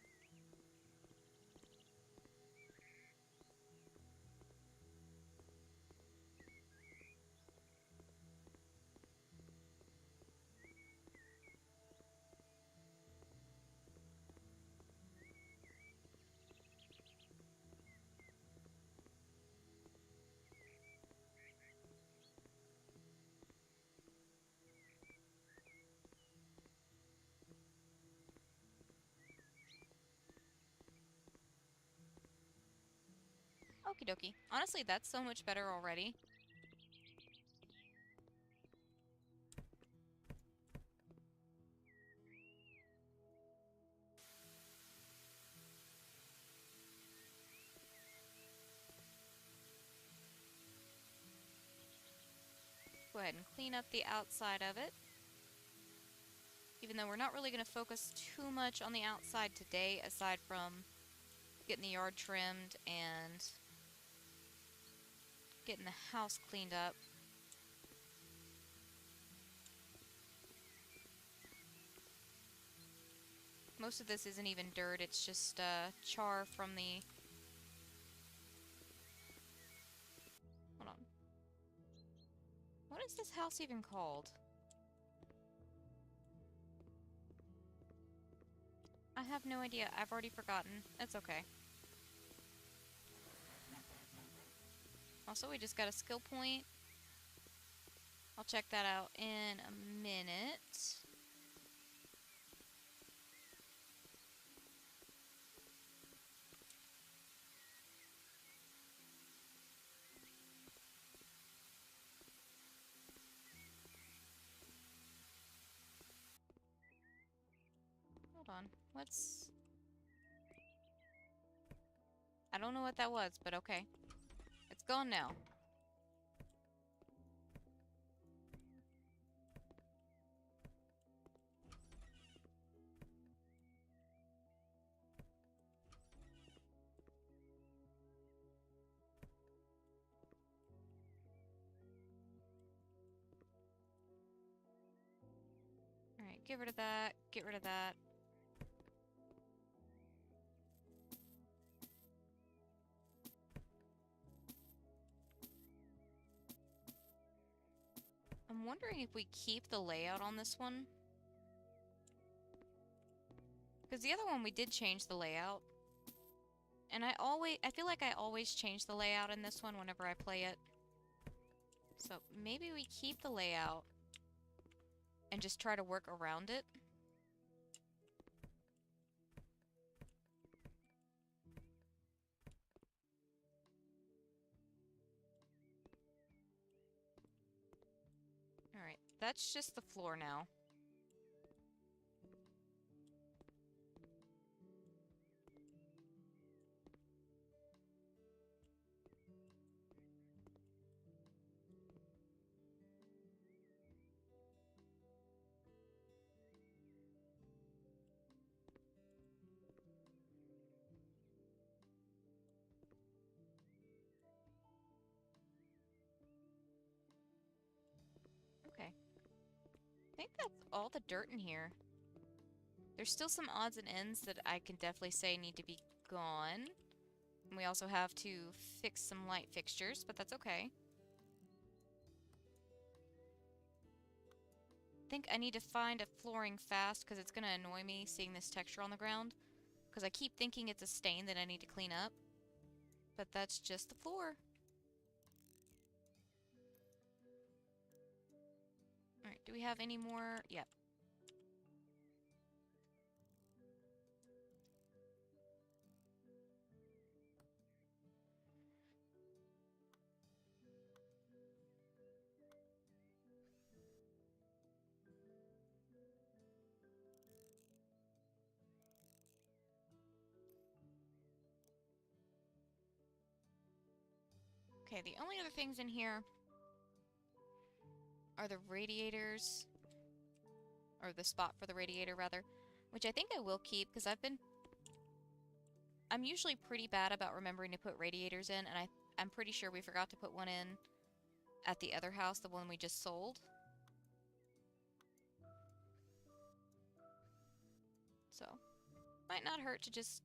S1: Okie dokie. Honestly, that's so much better already. Go ahead and clean up the outside of it. Even though we're not really going to focus too much on the outside today, aside from getting the yard trimmed and getting the house cleaned up. Most of this isn't even dirt, it's just char from the... Hold on. What is this house even called? I have no idea. I've already forgotten. It's okay. Also, we just got a skill point. I'll check that out in a minute. Hold on. What's... I don't know what that was, but okay. It's gone now. Alright, get rid of that. Get rid of that. I'm wondering if we keep the layout on this one. Because the other one we did change the layout. And I feel like I always change the layout in this one whenever I play it. So maybe we keep the layout and just try to work around it. Alright, that's just the floor now. Okay. I think that's all the dirt in here. There's still some odds and ends that I can definitely say need to be gone. And we also have to fix some light fixtures, but that's okay. I think I need to find a flooring fast because it's going to annoy me seeing this texture on the ground. Because I keep thinking it's a stain that I need to clean up. But that's just the floor. Alright, do we have any more? Yep. Okay, the only other things in here are the radiators. Or the spot for the radiator, rather. Which I think I will keep, because I'm usually pretty bad about remembering to put radiators in, and I'm pretty sure we forgot to put one in at the other house, the one we just sold. So, might not hurt to just,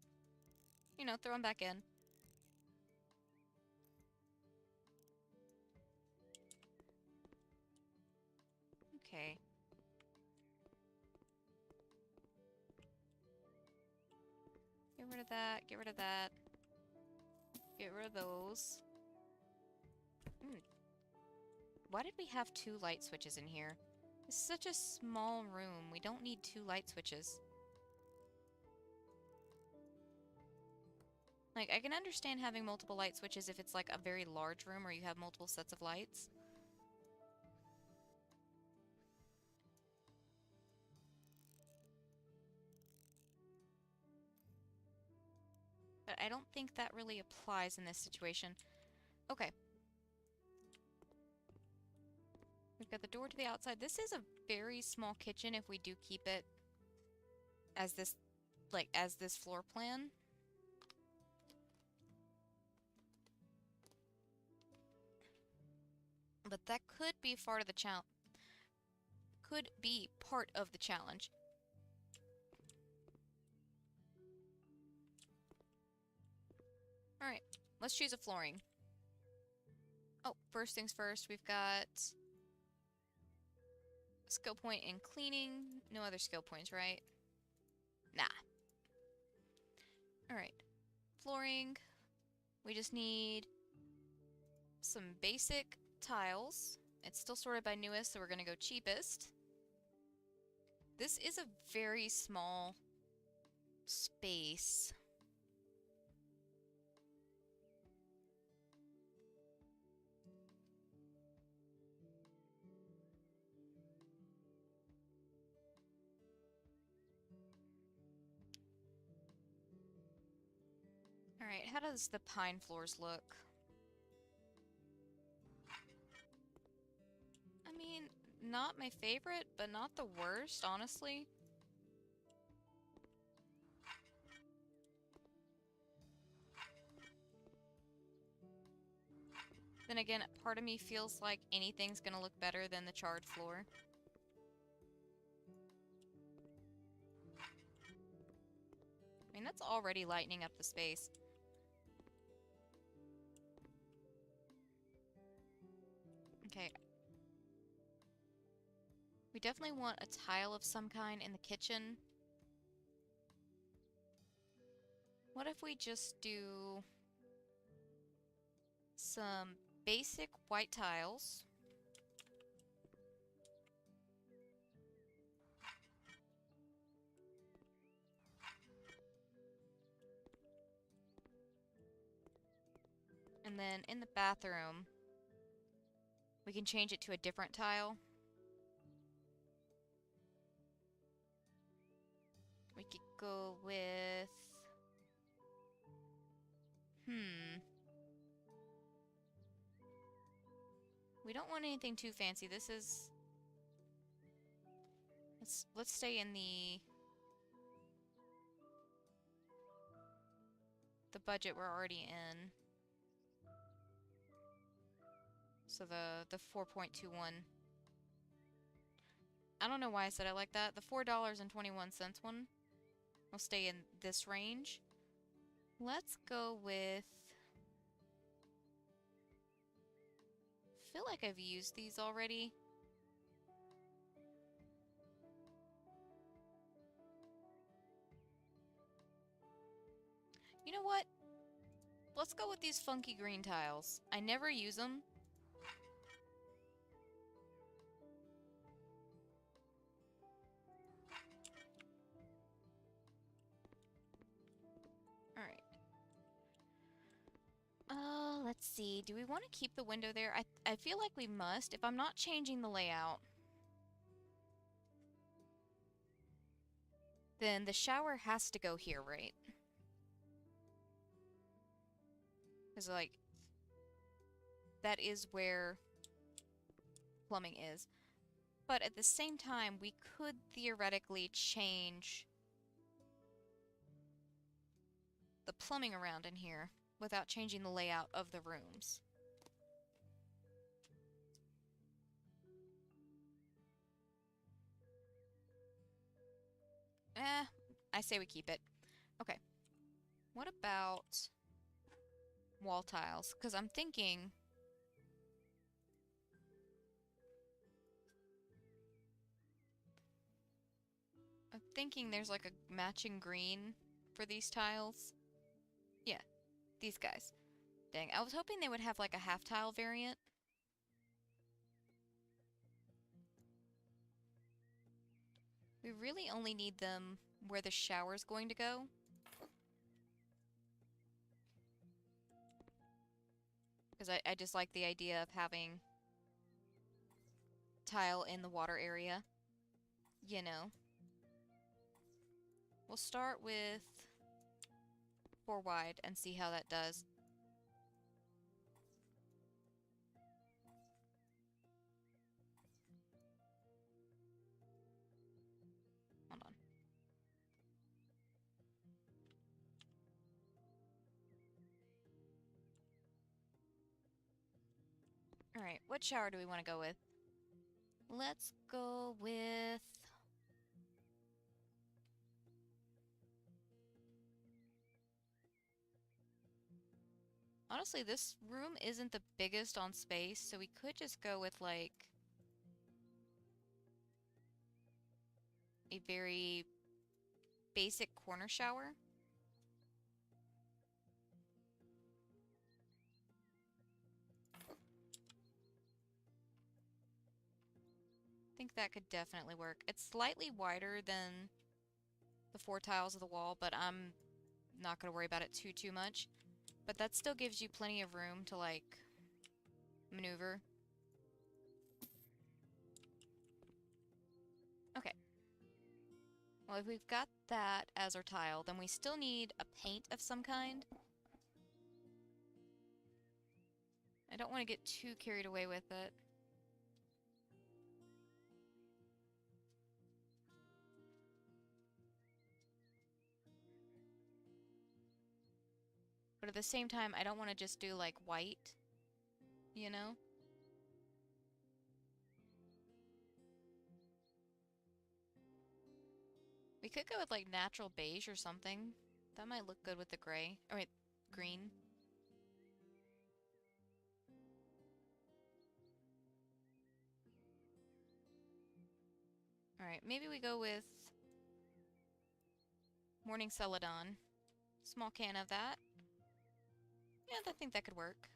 S1: you know, throw them back in. Okay. Get rid of that, get rid of that. Get rid of those. Why did we have 2 light switches in here? It's such a small room. We don't need 2 light switches. Like, I can understand having multiple light switches if it's like a very large room or you have multiple sets of lights. But I don't think that really applies in this situation. Okay. We've got the door to the outside. This is a very small kitchen if we do keep it as this, like, as this floor plan. But that could be part of the challenge. Could be part of the challenge. Alright, let's choose a flooring. Oh, first things first, we've got skill point in cleaning. No other skill points, right? Nah. Alright. Flooring. We just need some basic tiles. It's still sorted by newest, so we're gonna go cheapest. This is a very small space. Alright, how does the pine floors look? I mean, not my favorite, but not the worst, honestly. Then again, part of me feels like anything's gonna look better than the charred floor. I mean, that's already lightening up the space. Okay. We definitely want a tile of some kind in the kitchen. What if we just do some basic white tiles? And then in the bathroom, we can change it to a different tile. We could go with... We don't want anything too fancy. This is... Let's stay in the budget we're already in. So the 4.21. I don't know why I said it like that. The $4.21 one will stay in this range. Let's go with... I feel like I've used these already. You know what? Let's go with these funky green tiles. I never use them. Alright. Let's see. Do we want to keep the window there? I feel like we must. If I'm not changing the layout, then the shower has to go here, right? Because, like, that is where plumbing is. But at the same time, we could theoretically change the plumbing around in here without changing the layout of the rooms. I say we keep it. Okay. What about wall tiles? Because I'm thinking... there's like a matching green for these tiles. Yeah, these guys. Dang, I was hoping they would have like a half tile variant. We really only need them where the shower's going to go. Because I just like the idea of having tile in the water area. You know. We'll start with 4 wide and see how that does. Hold on. Alright, what shower do we want to go with? Let's go with... Honestly, this room isn't the biggest on space, so we could just go with, like, a very basic corner shower. I think that could definitely work. It's slightly wider than the 4 tiles of the wall, but I'm not going to worry about it too much. But that still gives you plenty of room to, like, maneuver. Okay. Well, if we've got that as our tile, then we still need a paint of some kind. I don't want to get too carried away with it. But at the same time, I don't want to just do like white, you know? We could go with like natural beige or something. That might look good with the gray. Or wait, green. Alright, maybe we go with Morning Celadon. Small can of that. Yeah, I think that could work.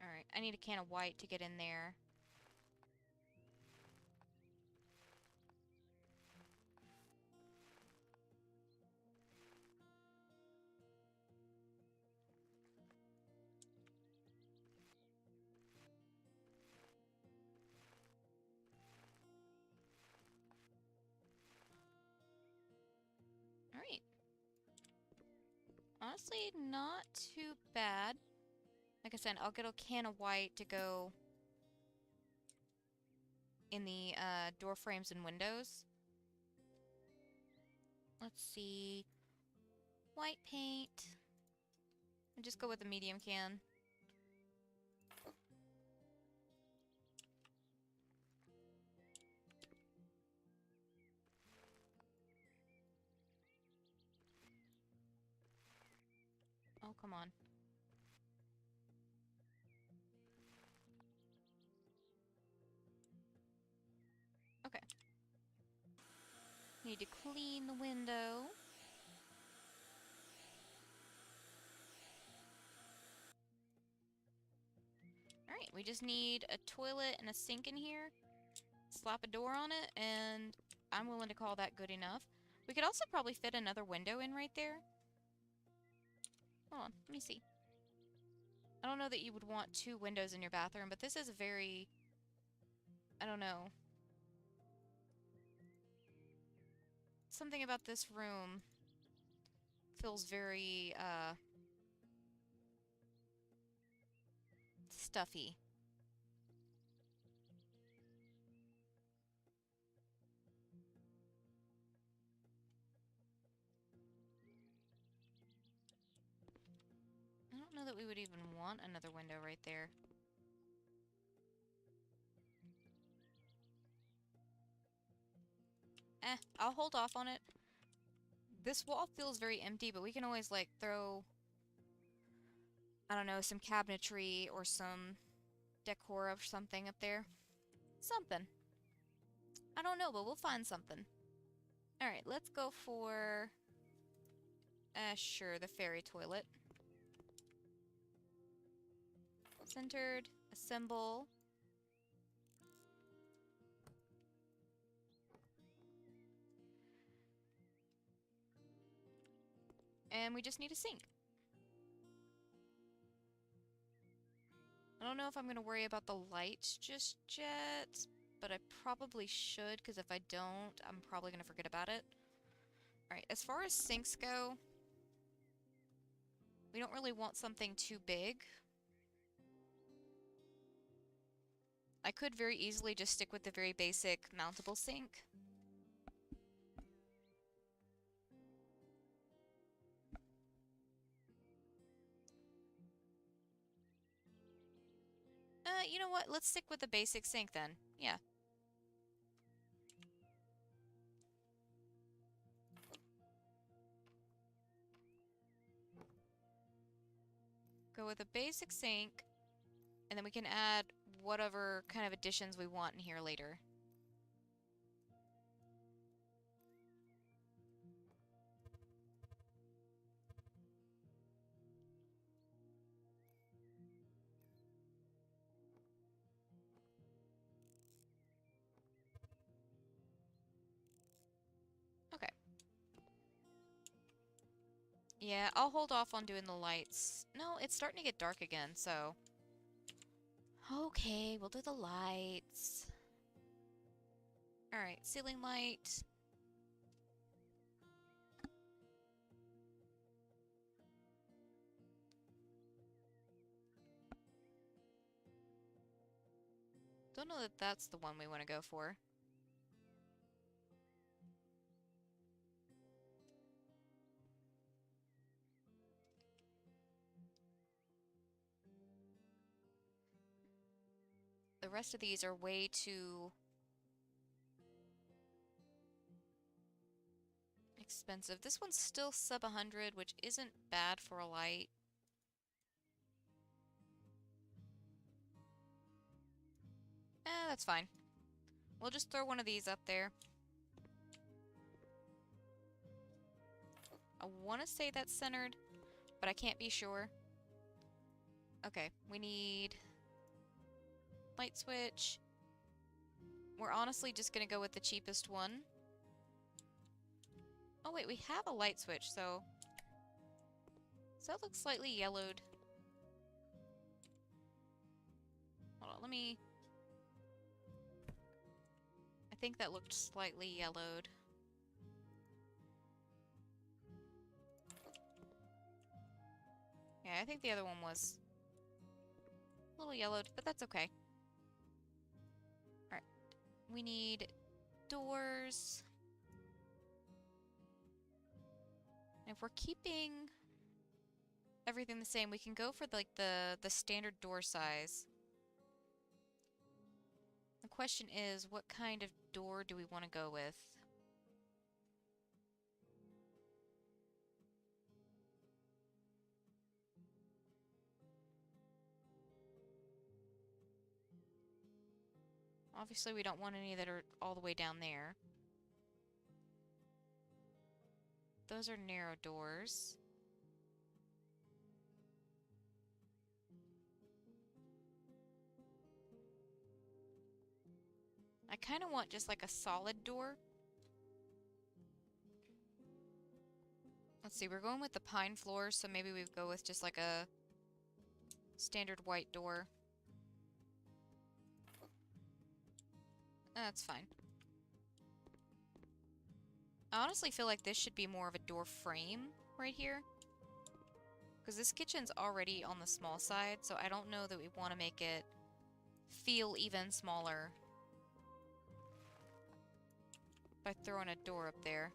S1: Alright, I need a can of white to get in there. Alright. Honestly, not too bad. Like I said, I'll get a can of white to go in the door frames and windows. Let's see. White paint. And just go with a medium can. Oh, come on. Okay. Need to clean the window. Alright, we just need a toilet and a sink in here. Slap a door on it, and I'm willing to call that good enough. We could also probably fit another window in right there. Hold on, let me see. I don't know that you would want 2 windows in your bathroom, but this is a very... I don't know. Something about this room feels very, stuffy. I don't know that we would even want another window right there. I'll hold off on it. This wall feels very empty, but we can always, like, throw, I don't know, some cabinetry or some decor of something up there. Something. I don't know, but we'll find something. Alright, let's go for... sure, the fairy toilet. Centered. Assemble. And we just need a sink. I don't know if I'm going to worry about the lights just yet, but I probably should, because if I don't, I'm probably going to forget about it. Alright, as far as sinks go, we don't really want something too big. I could very easily just stick with the very basic mountable sink. You know what? Let's stick with the basic sink then. Yeah. Go with a basic sink, and then we can add whatever kind of additions we want in here later. Yeah, I'll hold off on doing the lights. No, it's starting to get dark again, so... Okay, we'll do the lights. Alright, ceiling light. Don't know that that's the one we want to go for. The rest of these are way too expensive. This one's still sub 100, which isn't bad for a light. That's fine. We'll just throw one of these up there. I want to say that's centered, but I can't be sure. Okay, we need light switch. We're honestly just going to go with the cheapest one. Oh wait, we have a light switch, so... Does that look slightly yellowed? Hold on, let me... I think that looked slightly yellowed. Yeah, I think the other one was a little yellowed, but that's okay. Alright, we need doors. And if we're keeping everything the same, we can go for like the standard door size. The question is, what kind of door do we want to go with? Obviously, we don't want any that are all the way down there. Those are narrow doors. I kind of want just like a solid door. Let's see, we're going with the pine floors, so maybe we go with just like a standard white door. That's fine. I honestly feel like this should be more of a door frame right here. Because this kitchen's already on the small side, so I don't know that we want to make it feel even smaller by throwing a door up there.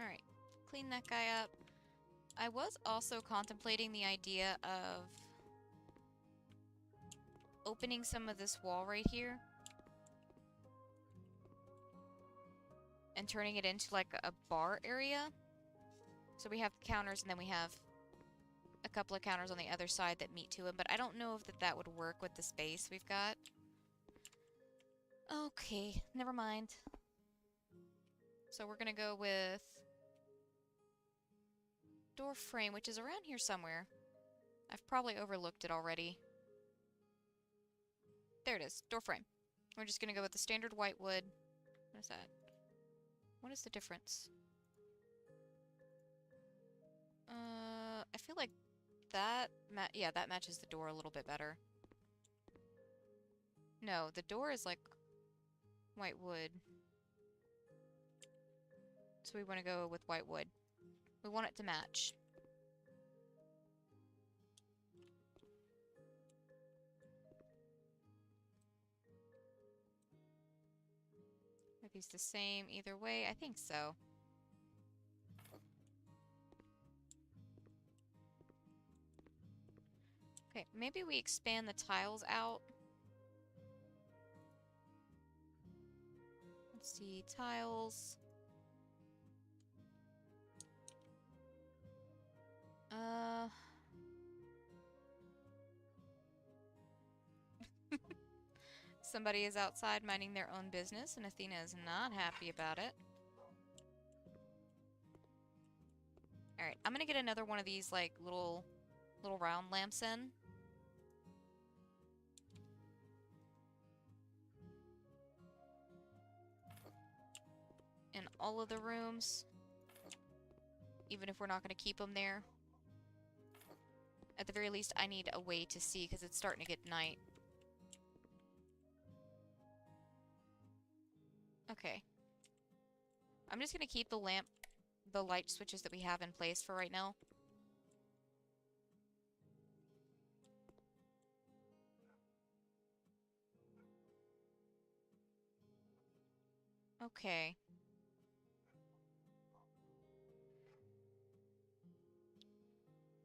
S1: Alright, clean that guy up. I was also contemplating the idea of opening some of this wall right here and turning it into like a bar area. So we have counters and then we have a couple of counters on the other side that meet to them, but I don't know if that would work with the space we've got. Okay, never mind. So we're gonna go with door frame, which is around here somewhere. I've probably overlooked it already. There it is, door frame. We're just gonna go with the standard white wood. What is that? What is the difference? I feel like that yeah, that matches the door a little bit better. No, the door is like white wood. So we want to go with white wood. We want it to match. Are these the same either way? I think so. Okay, maybe we expand the tiles out. Let's see, tiles. Somebody is outside minding their own business, and Athena is not happy about it. Alright, I'm gonna get another one of these, like, little round lamps in. all of the rooms, even if we're not going to keep them there. At the very least, I need a way to see because it's starting to get night. Okay. I'm just going to keep the light switches that we have in place for right now. Okay.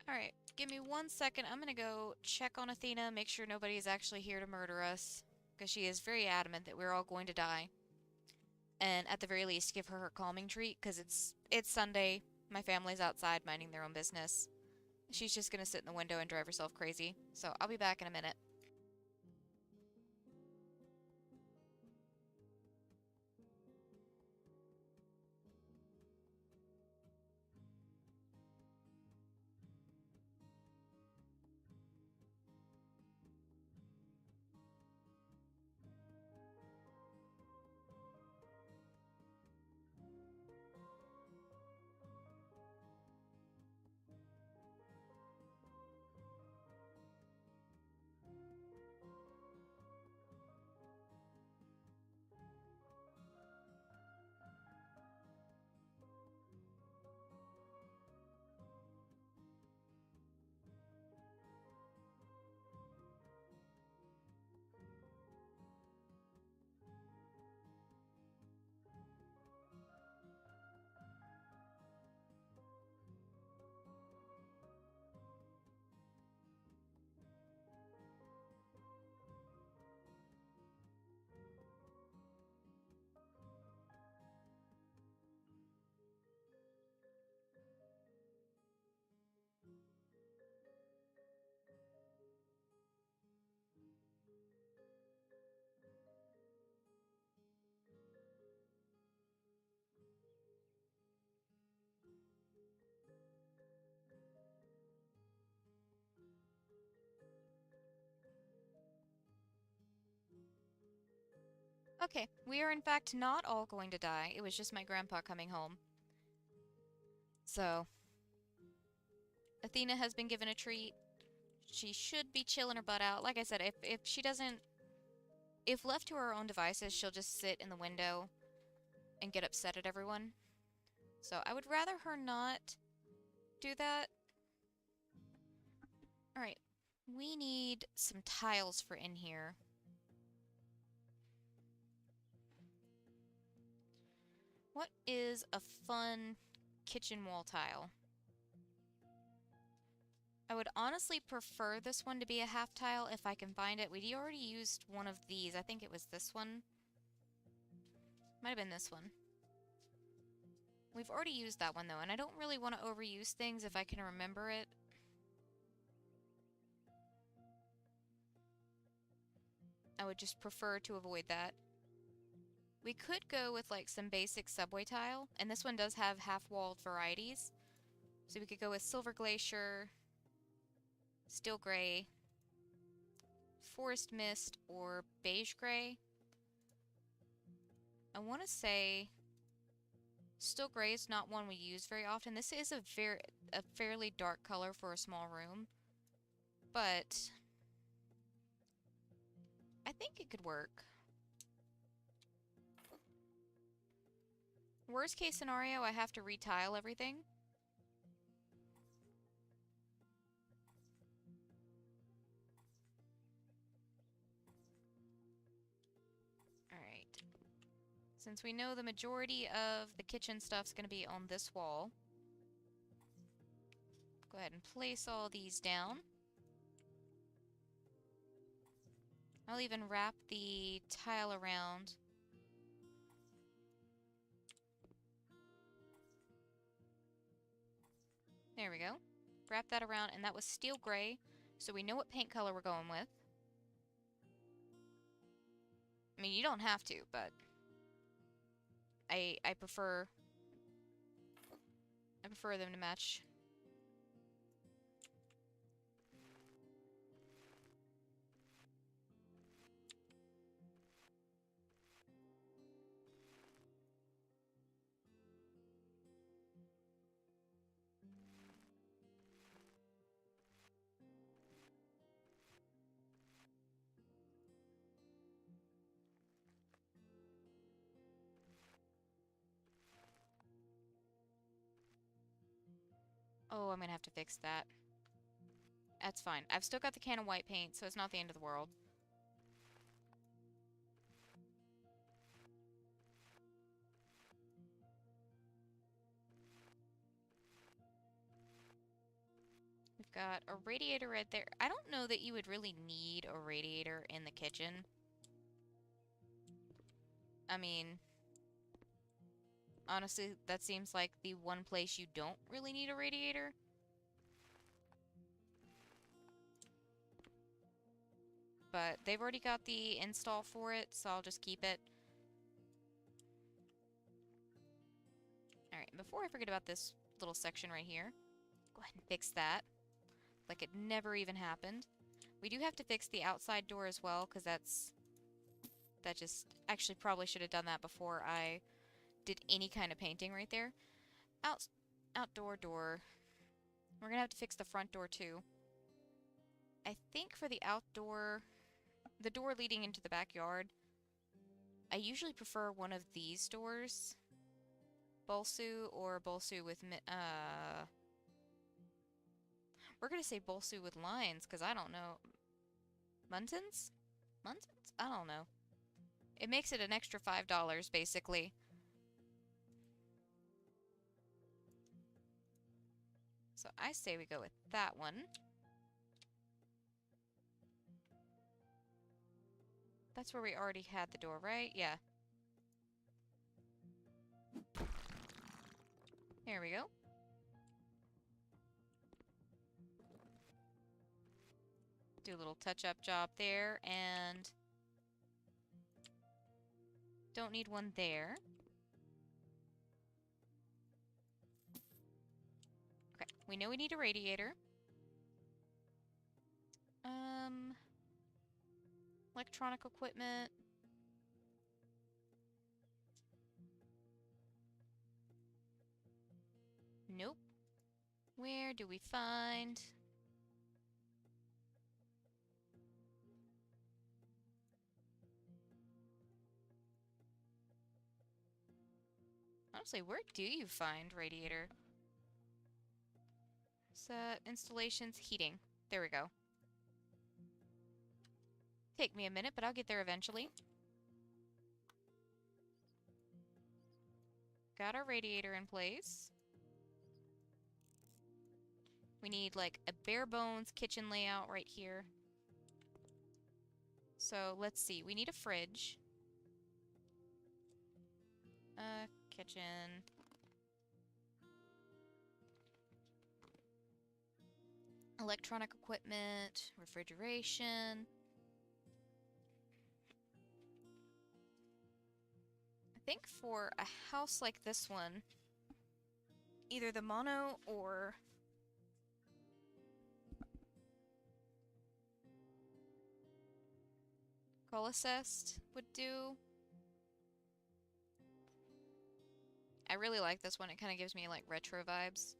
S1: Alright, give me 1 second. I'm gonna go check on Athena, make sure nobody is actually here to murder us. Because she is very adamant that we're all going to die. And at the very least, give her her calming treat, because it's Sunday. My family's outside minding their own business. She's just gonna sit in the window and drive herself crazy. So I'll be back in a minute. Okay, we are in fact not all going to die. It was just my grandpa coming home. So, Athena has been given a treat. She should be chilling her butt out. Like I said, if she doesn't... If left to her own devices, she'll just sit in the window and get upset at everyone. So I would rather her not do that. Alright, we need some tiles for in here. What is a fun kitchen wall tile? I would honestly prefer this one to be a half tile if I can find it. We already used one of these. I think it was this one. Might have been this one. We've already used that one, though, and I don't really want to overuse things if I can remember it. I would just prefer to avoid that. We could go with, like, some basic subway tile, and this one does have half-walled varieties. So we could go with Silver Glacier, Steel Gray, Forest Mist, or Beige Gray. I want to say Steel Gray is not one we use very often. This is a fairly dark color for a small room, but I think it could work. Worst case scenario, I have to retile everything. Alright. Since we know the majority of the kitchen stuff's going to be on this wall, go ahead and place all these down. I'll even wrap the tile around. There we go. Wrap that around, and that was Steel Gray, so we know what paint color we're going with. I mean, you don't have to, but I prefer them to match. Oh, I'm gonna have to fix that. That's fine. I've still got the can of white paint, so it's not the end of the world. We've got a radiator right there. I don't know that you would really need a radiator in the kitchen. I mean, honestly, that seems like the one place you don't really need a radiator. But they've already got the install for it, so I'll just keep it. Alright, before I forget about this little section right here, go ahead and fix that. Like it never even happened. We do have to fix the outside door as well, because that just... Actually, probably should have done that before I did any kind of painting right there. Outdoor door. We're gonna have to fix the front door too. I think for the outdoor... The door leading into the backyard, I usually prefer one of these doors. Bolsu or Bolsu with... We're gonna say Bolsu with lines, because I don't know. Muntins? Muntins? I don't know. It makes it an extra $5, basically. So I say we go with that one. That's where we already had the door, right? Yeah. There we go. Do a little touch-up job there, and... Don't need one there. Okay, we know we need a radiator. Electronic equipment. Nope. Where do we find... Honestly, where do you find radiator? Set installations, heating. There we go. Take me a minute, but I'll get there eventually. Got our radiator in place. We need like a bare bones kitchen layout right here. So let's see. We need a fridge. Kitchen. Electronic equipment, refrigeration. I think for a house like this one, either the mono or colicest would do. I really like this one. It kind of gives me like retro vibes.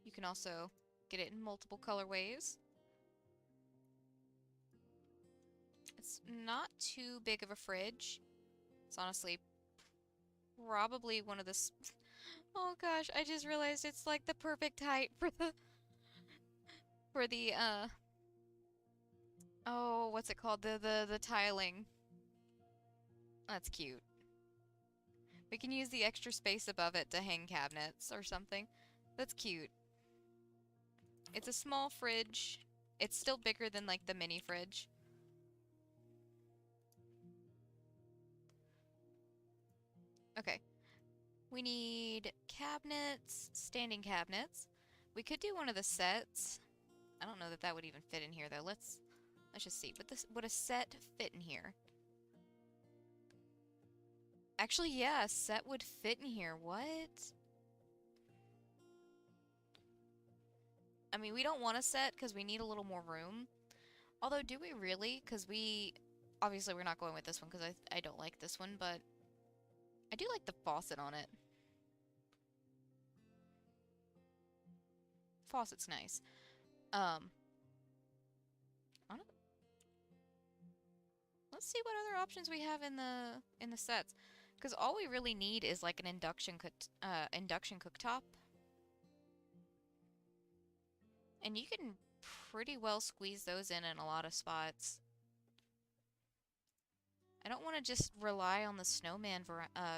S1: You can also get it in multiple colorways. It's not too big of a fridge. It's honestly probably one of the... Oh gosh, I just realized it's like the perfect height for the... Oh, what's it called? The tiling. That's cute. We can use the extra space above it to hang cabinets or something. That's cute. It's a small fridge. It's still bigger than, like, the mini fridge. Okay. We need cabinets, standing cabinets. We could do one of the sets. I don't know that that would even fit in here, though. Let's just see. Would a set fit in here? Actually, yeah, a set would fit in here. What? I mean, we don't want a set because we need a little more room. Although, do we really? Because obviously, we're not going with this one because I don't like this one, but I do like the faucet on it. Faucet's nice. Let's see what other options we have in the sets. Because all we really need is like an induction cooktop. And you can pretty well squeeze those in a lot of spots. I don't want to just rely on the snowman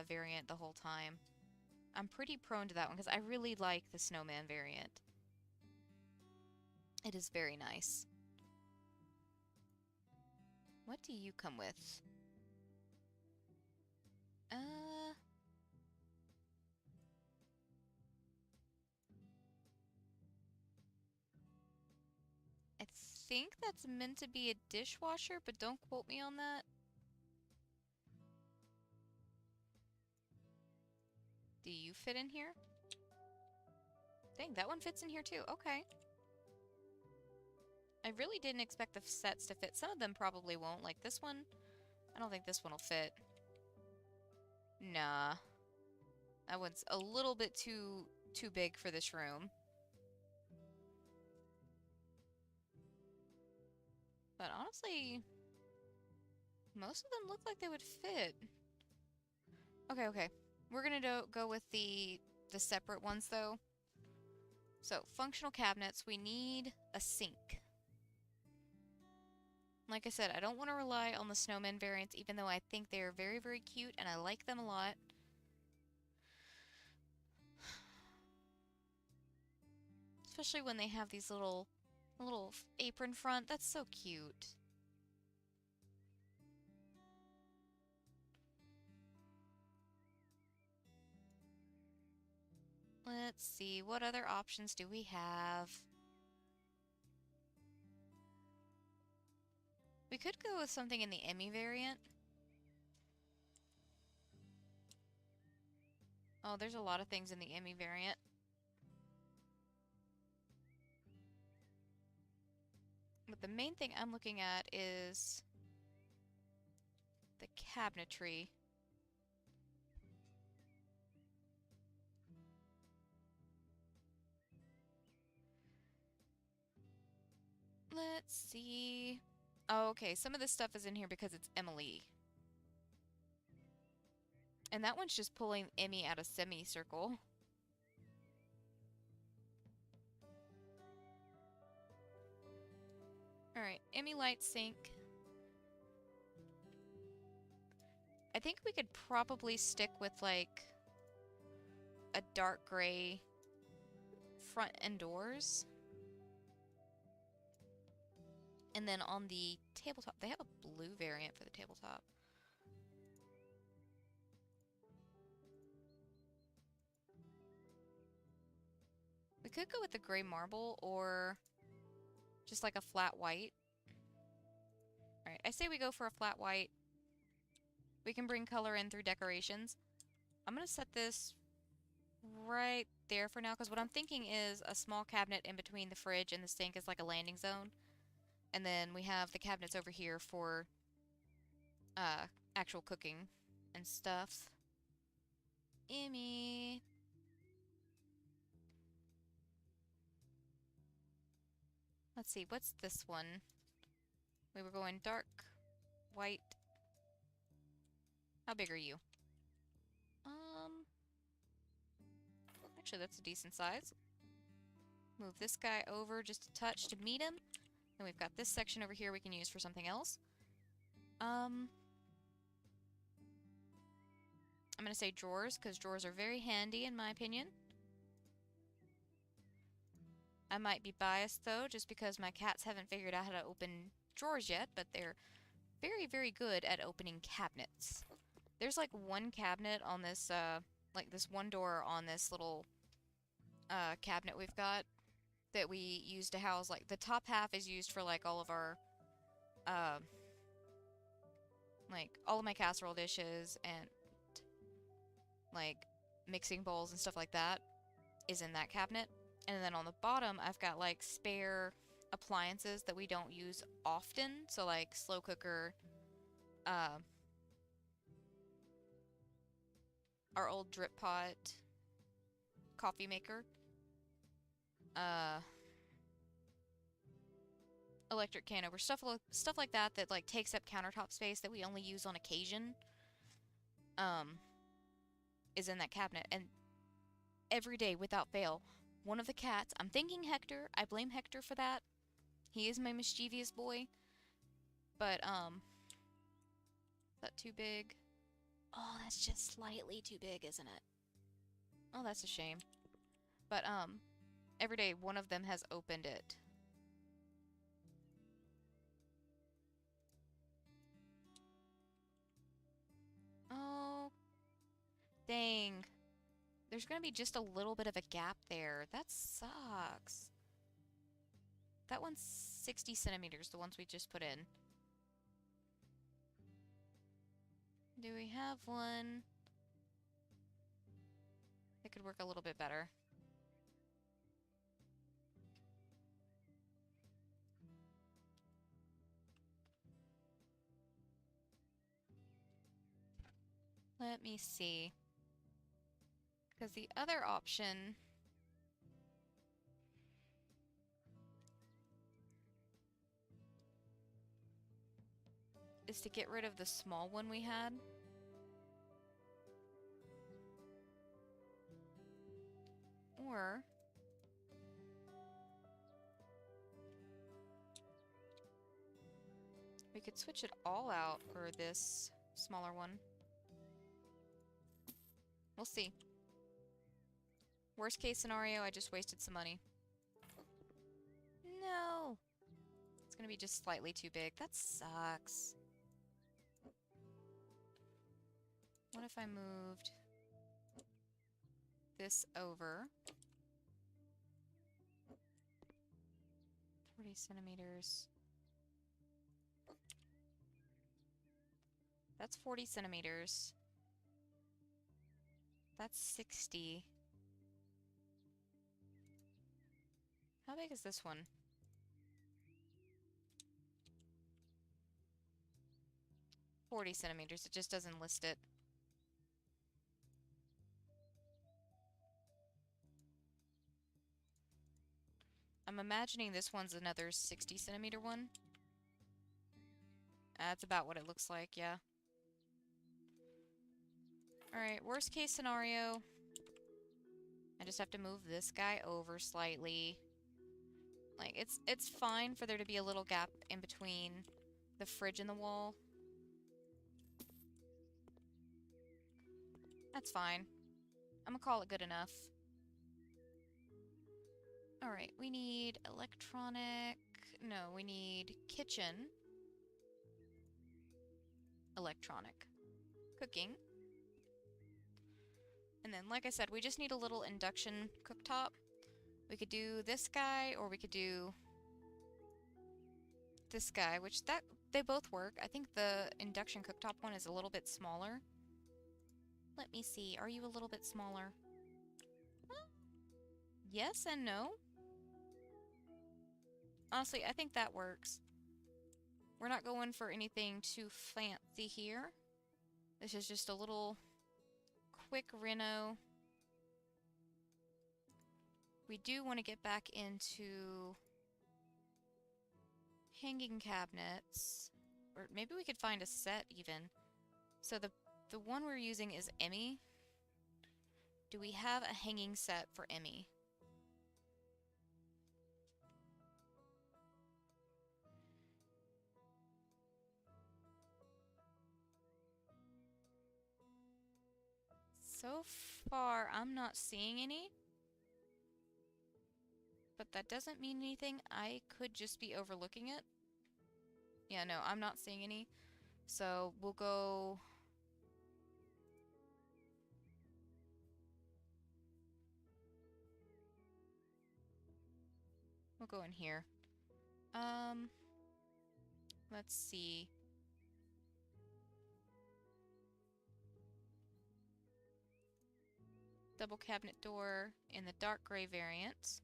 S1: variant the whole time. I'm pretty prone to that one because I really like the snowman variant. It is very nice. What do you come with? I think that's meant to be a dishwasher, but don't quote me on that. Do you fit in here? Dang, that one fits in here too. Okay. I really didn't expect the sets to fit. Some of them probably won't. Like this one, I don't think this one will fit. Nah. That one's a little bit too big for this room. But honestly, most of them look like they would fit. Okay, okay. We're gonna go with the separate ones though. So, functional cabinets, we need a sink. Like I said, I don't want to rely on the snowman variants, even though I think they're very, very cute and I like them a lot. Especially when they have these little apron front. That's so cute. Let's see, what other options do we have? We could go with something in the Emmy variant. Oh, there's a lot of things in the Emmy variant. But the main thing I'm looking at is the cabinetry. Let's see. Oh, okay, some of this stuff is in here because it's Emily. And that one's just pulling Emmy out of semicircle. Alright, Emmy light sink. I think we could probably stick with like a dark gray front and doors. And then on the tabletop, they have a blue variant for the tabletop. We could go with the gray marble or just like a flat white. Alright, I say we go for a flat white. We can bring color in through decorations. I'm going to set this right there for now because what I'm thinking is a small cabinet in between the fridge and the sink is like a landing zone. And then we have the cabinets over here for actual cooking and stuff. Emmy. Let's see, what's this one? We were going dark, white. How big are you? Actually, that's a decent size. Move this guy over just a touch to meet him. And we've got this section over here we can use for something else. I'm going to say drawers, because drawers are very handy in my opinion. I might be biased though, just because my cats haven't figured out how to open drawers yet, but they're very, very good at opening cabinets. There's like one cabinet on this, like this one door on this little cabinet we've got that we use to house, like the top half is used for like all of our, like all of my casserole dishes and like mixing bowls and stuff like that is in that cabinet. And then on the bottom, I've got like spare appliances that we don't use often. So like slow cooker, our old drip pot, coffee maker, electric can over, stuff like that that like takes up countertop space that we only use on occasion. is in that cabinet. And every day, without fail, one of the cats, I'm thinking Hector, I blame Hector for that. He is my mischievous boy. But, is that too big? Oh, that's just slightly too big, isn't it? Oh, that's a shame. But, every day one of them has opened it. Oh, dang. There's gonna be just a little bit of a gap there. That sucks. That one's 60 centimeters, the ones we just put in. Do we have one that could work a little bit better? Let me see. Because the other option is to get rid of the small one we had. Or we could switch it all out for this smaller one. We'll see. Worst case scenario, I just wasted some money. No! It's gonna be just slightly too big. That sucks. What if I moved this over? 40 centimeters. That's 40 centimeters. That's 60. How big is this one? $40 centimeters. It just doesn't list it. I'm imagining this one's another 60 centimeter one. That's about what it looks like, yeah. Alright, worst case scenario. I just have to move this guy over slightly. Like, it's fine for there to be a little gap in between the fridge and the wall. That's fine. I'm gonna call it good enough. Alright, we need electronic... No, we need kitchen. Electronic. Cooking. And then, like I said, we just need a little induction cooktop. We could do this guy, or we could do this guy, which they both work. I think the induction cooktop one is a little bit smaller. Let me see. Are you a little bit smaller? Yes and no. Honestly, I think that works. We're not going for anything too fancy here. This is just a little quick reno. We do want to get back into hanging cabinets. Or maybe we could find a set even. So the one we're using is Emmy. Do we have a hanging set for Emmy? So far, I'm not seeing any. But that doesn't mean anything. I could just be overlooking it. Yeah, no, I'm not seeing any. So we'll go... We'll go in here. Let's see. Double cabinet door in the dark gray variant.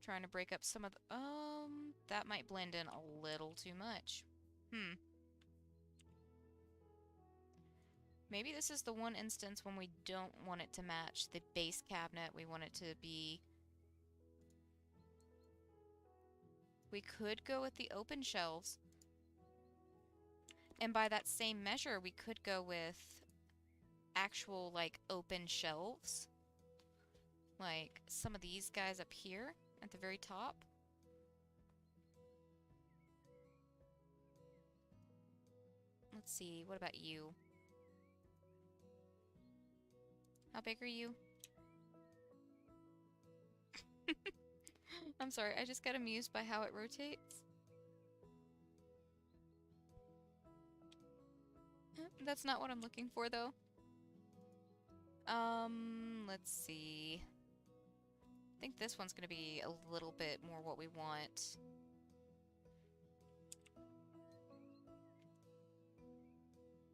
S1: Trying to break up some of the... that might blend in a little too much. Maybe this is the one instance when we don't want it to match the base cabinet. We want it to be... We could go with the open shelves. And by that same measure, we could go with actual, like, open shelves. Like some of these guys up here at the very top. Let's see, what about you? How big are you? I'm sorry, I just got amused by how it rotates. That's not what I'm looking for, though. Let's see. I think this one's gonna be a little bit more what we want.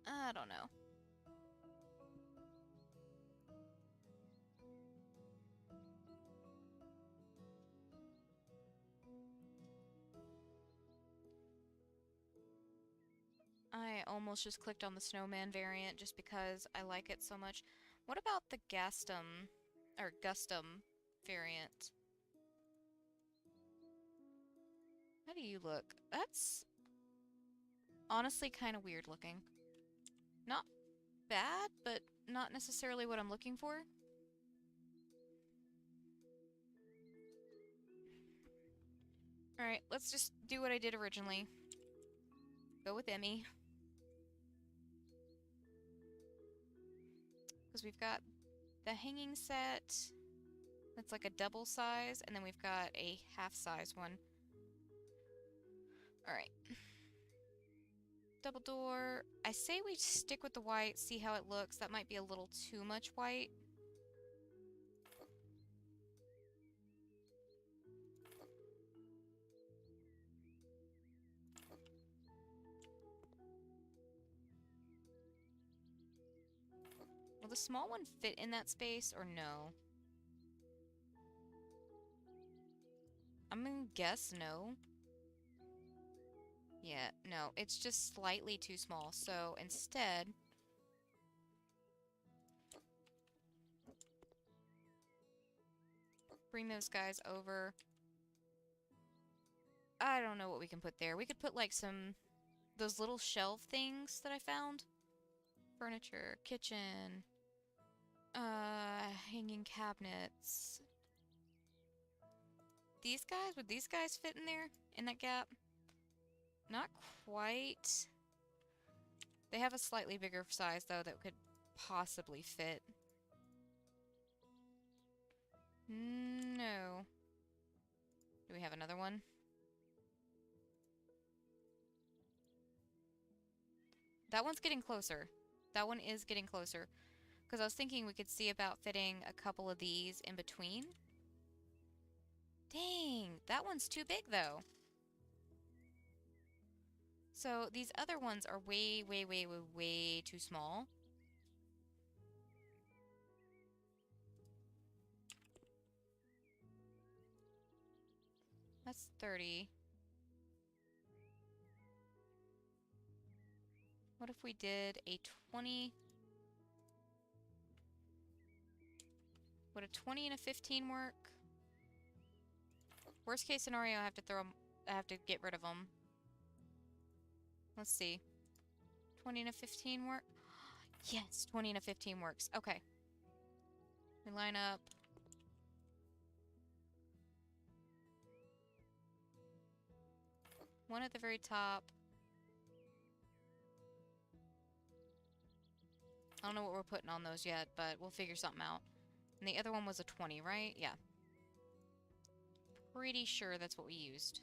S1: I don't know. I almost just clicked on the snowman variant just because I like it so much. What about the Gastum, or Gustum variant? How do you look? That's honestly kind of weird looking. Not bad, but not necessarily what I'm looking for. Alright, let's just do what I did originally. Go with Emmy. Because we've got the hanging set. That's like a double size, and then we've got a half size one. Alright. Double door. I say we stick with the white, see how it looks. That might be a little too much white. Will the small one fit in that space, or no? I'm gonna guess no. Yeah, no, it's just slightly too small. So instead, bring those guys over. I don't know what we can put there. We could put like those little shelf things that I found. Furniture, kitchen, hanging cabinets. These guys, would these guys fit in there? In that gap? Not quite. They have a slightly bigger size, though, that could possibly fit. No. Do we have another one? That one's getting closer. That one is getting closer. Because I was thinking we could see about fitting a couple of these in between. Dang, that one's too big, though. So these other ones are way, way, way, way, way too small. That's 30. What if we did a 20? Would a 20 and a 15 work? Worst case scenario, I have to throw them. I have to get rid of them. Let's see. 20 and a 15 work? Yes, 20 and a 15 works. Okay. We line up. One at the very top. I don't know what we're putting on those yet, but we'll figure something out. And the other one was a 20, right? Yeah. Pretty sure that's what we used.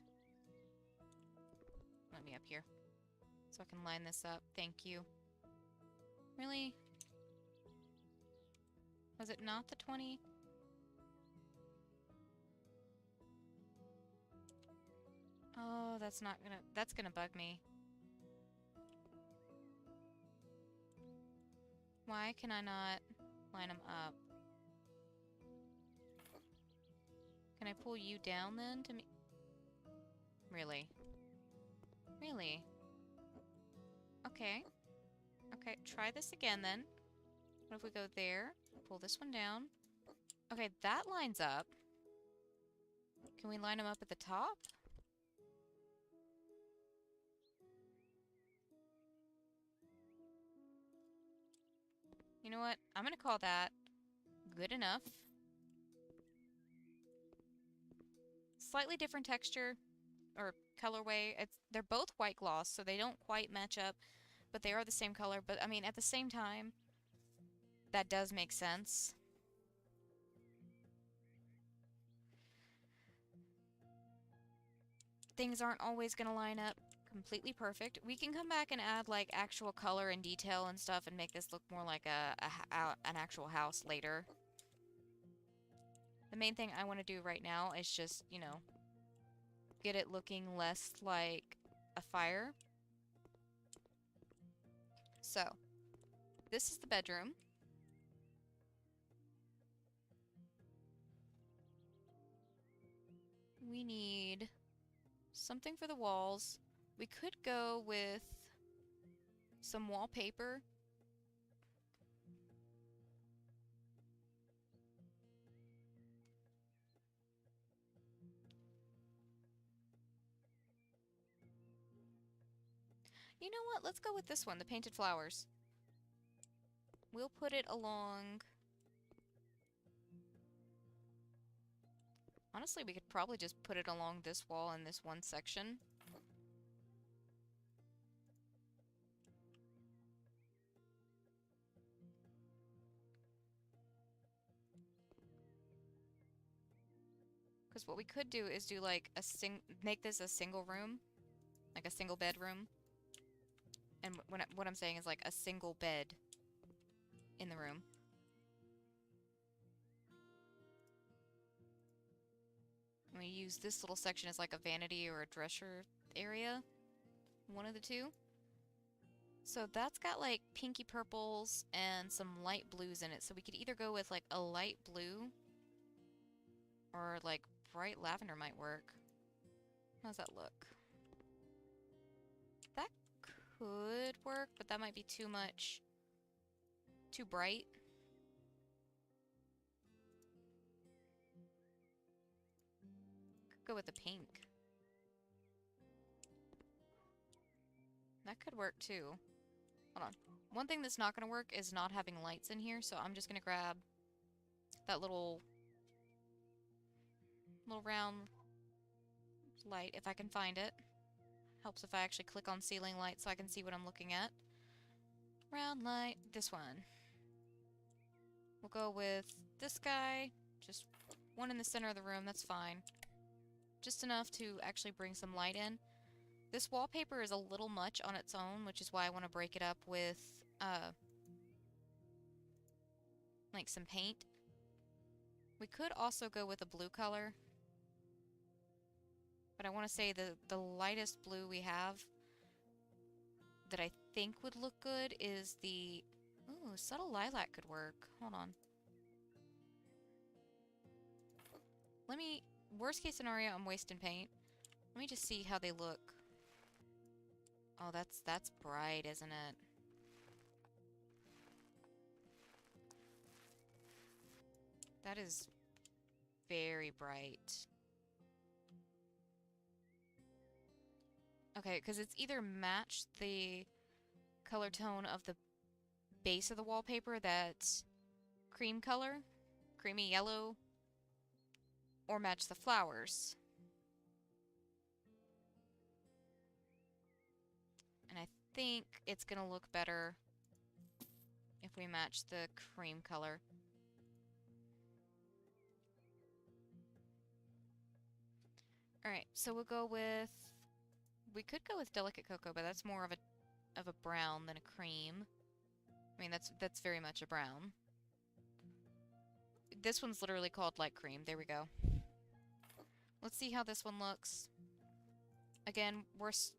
S1: Let me up here. So I can line this up. Thank you. Really? Was it not the 20? Oh, that's gonna bug me. Why can I not line them up? Can I pull you down then to me? Really? Really? Okay. Okay, try this again then. What if we go there? Pull this one down. Okay, that lines up. Can we line them up at the top? You know what? I'm gonna call that good enough. Slightly different texture or colorway. They're both white gloss, so they don't quite match up, but they are the same color. But I mean, at the same time, that does make sense. Things aren't always gonna line up completely perfect. We can come back and add like actual color and detail and stuff and make this look more like an actual house later. The main thing I want to do right now is just, you know, get it looking less like a fire. So, this is the bedroom. We need something for the walls. We could go with some wallpaper. You know what? Let's go with this one, the painted flowers. We'll put it along... Honestly, we could probably just put it along this wall in this one section. Because what we could do is do like make this a single room, like a single bedroom. And what I'm saying is like a single bed in the room. And we use this little section as like a vanity or a dresser area. One of the two. So that's got like pinky purples and some light blues in it. So we could either go with like a light blue or like bright lavender might work. How's that look? That could work, but that might be too much. Too bright. Could go with a pink. That could work too. Hold on. One thing that's not going to work is not having lights in here, so I'm just going to grab that little round light if I can find it. Helps if I actually click on ceiling light so I can see what I'm looking at. Round light, this one. We'll go with this guy, just one in the center of the room, that's fine. Just enough to actually bring some light in. This wallpaper is a little much on its own, which is why I want to break it up with, like some paint. We could also go with a blue color. But I want to say the lightest blue we have that I think would look good is the... Ooh, subtle lilac could work. Hold on. Let me... Worst case scenario, I'm wasting paint. Let me just see how they look. Oh, that's bright, isn't it? That is very bright. Okay, because it's either matched the color tone of the base of the wallpaper that's cream color, creamy yellow, or match the flowers. And I think it's gonna look better if we match the cream color. Alright, so we'll go with... We could go with Delicate Cocoa, but that's more of a brown than a cream. I mean, that's very much a brown. This one's literally called Light Cream. There we go. Let's see how this one looks. Again, worst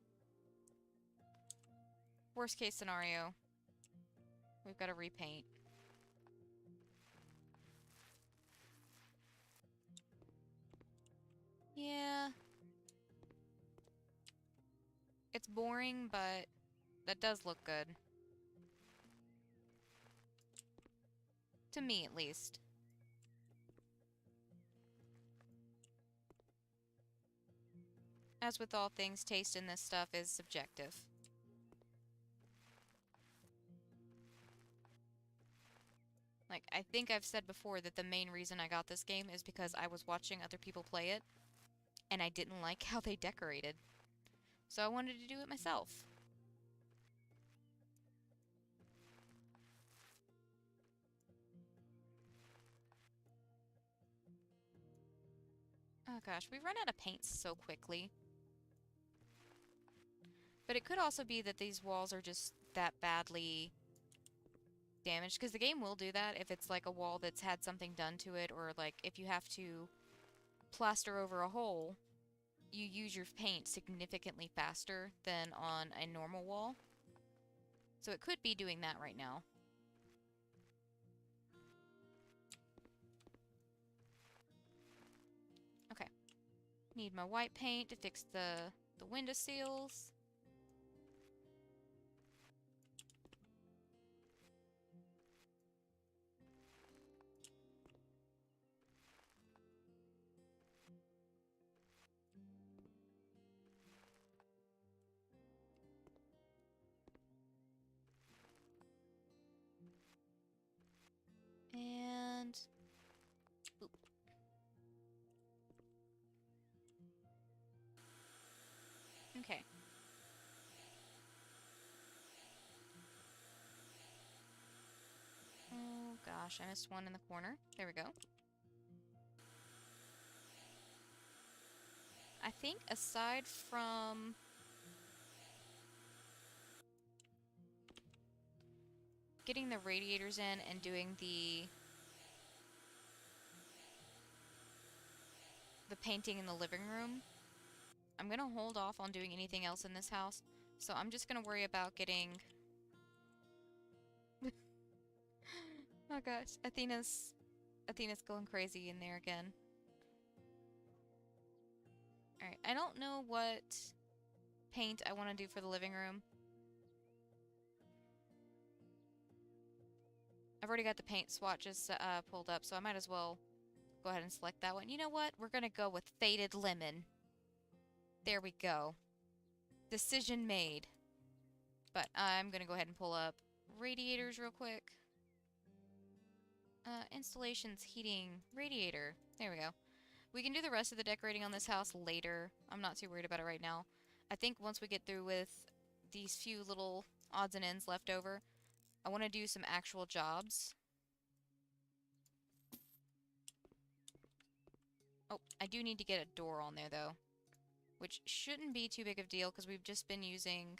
S1: case scenario. We've got to repaint. Yeah. It's boring, but that does look good. To me, at least. As with all things, taste in this stuff is subjective. Like, I think I've said before that the main reason I got this game is because I was watching other people play it, and I didn't like how they decorated. So I wanted to do it myself. Oh gosh, we run out of paint so quickly. But it could also be that these walls are just that badly damaged, because the game will do that if it's like a wall that's had something done to it, or like if you have to plaster over a hole, you use your paint significantly faster than on a normal wall. So it could be doing that right now. Okay. Need my white paint to fix the window seals. And... Oop. Okay. Oh gosh, I missed one in the corner. There we go. I think aside from getting the radiators in and doing the painting in the living room, I'm gonna hold off on doing anything else in this house. So I'm just gonna worry about getting... Oh gosh, Athena's going crazy in there again. Alright, I don't know what paint I want to do for the living room. I've already got the paint swatches pulled up, so I might as well go ahead and select that one. You know what? We're gonna go with Faded Lemon. There we go. Decision made. But I'm gonna go ahead and pull up radiators real quick. Installations, heating, radiator. There we go. We can do the rest of the decorating on this house later. I'm not too worried about it right now. I think once we get through with these few little odds and ends left over, I want to do some actual jobs. Oh, I do need to get a door on there though, which shouldn't be too big of a deal because we've just been using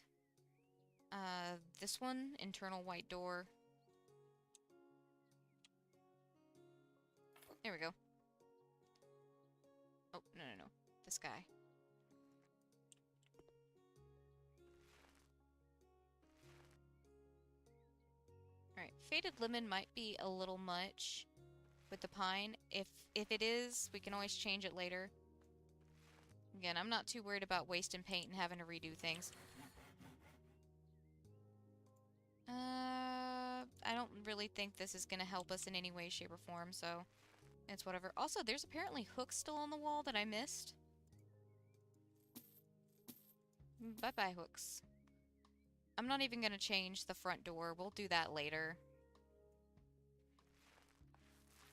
S1: this one, internal white door. There we go. Oh, no. This guy. Alright, Faded Lemon might be a little much with the pine. If it is, we can always change it later. Again, I'm not too worried about wasting paint and having to redo things. I don't really think this is going to help us in any way, shape, or form, so it's whatever. Also, there's apparently hooks still on the wall that I missed. Bye-bye, hooks. I'm not even going to change the front door. We'll do that later.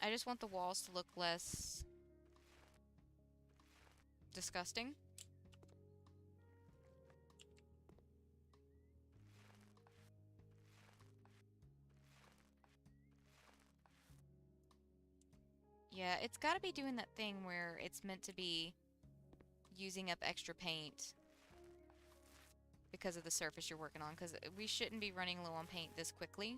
S1: I just want the walls to look less disgusting. Yeah, it's gotta be doing that thing where it's meant to be using up extra paint because of the surface you're working on, because we shouldn't be running low on paint this quickly.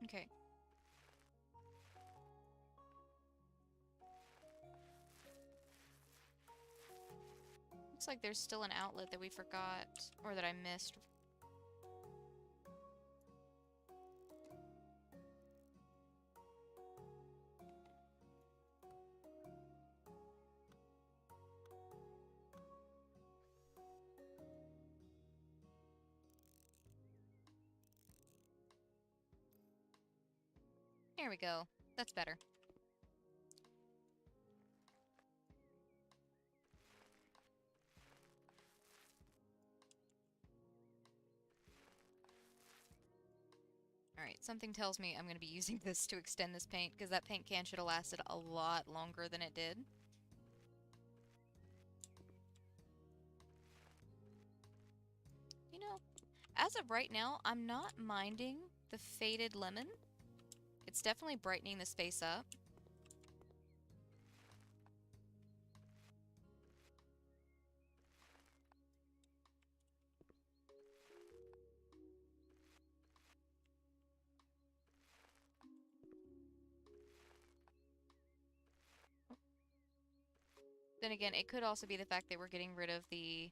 S1: Okay. Looks like there's still an outlet that we forgot, or that I missed. There we go. That's better. Alright, something tells me I'm going to be using this to extend this paint, because that paint can should have lasted a lot longer than it did. You know, as of right now, I'm not minding the faded lemon. It's definitely brightening the space up. Then again, it could also be the fact that we're getting rid of the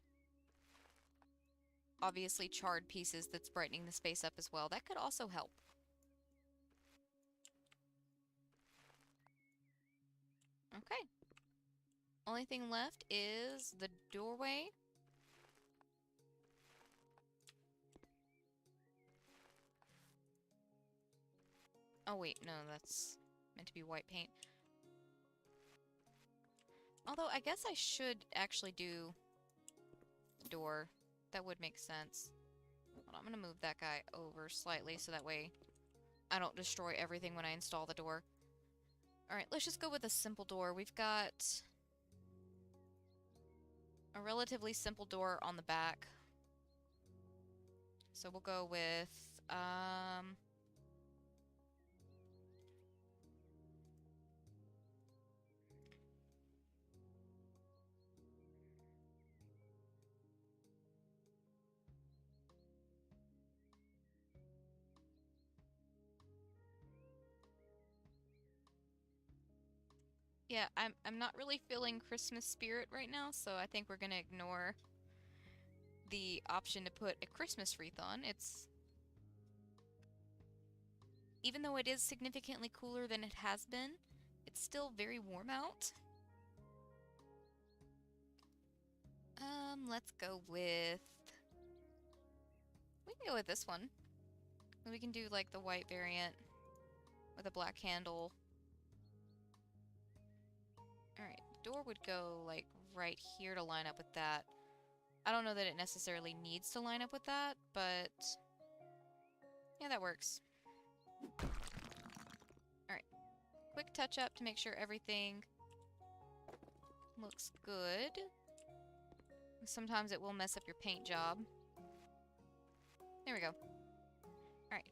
S1: obviously charred pieces that's brightening the space up as well. That could also help. Okay. Only thing left is the doorway. Oh wait, no, that's meant to be white paint. Although, I guess I should actually do the door. That would make sense. Hold on, I'm gonna move that guy over slightly so that way I don't destroy everything when I install the door. Alright, let's just go with a simple door. We've got a relatively simple door on the back. So we'll go with, yeah, I'm not really feeling Christmas spirit right now, so I think we're gonna ignore the option to put a Christmas wreath on. It's... Even though it is significantly cooler than it has been, it's still very warm out. Let's go with... We can go with this one. We can do, like, the white variant with a black handle. Alright, the door would go, like, right here to line up with that. I don't know that it necessarily needs to line up with that, but... yeah, that works. Alright. Quick touch-up to make sure everything looks good. Sometimes it will mess up your paint job. There we go. Alright.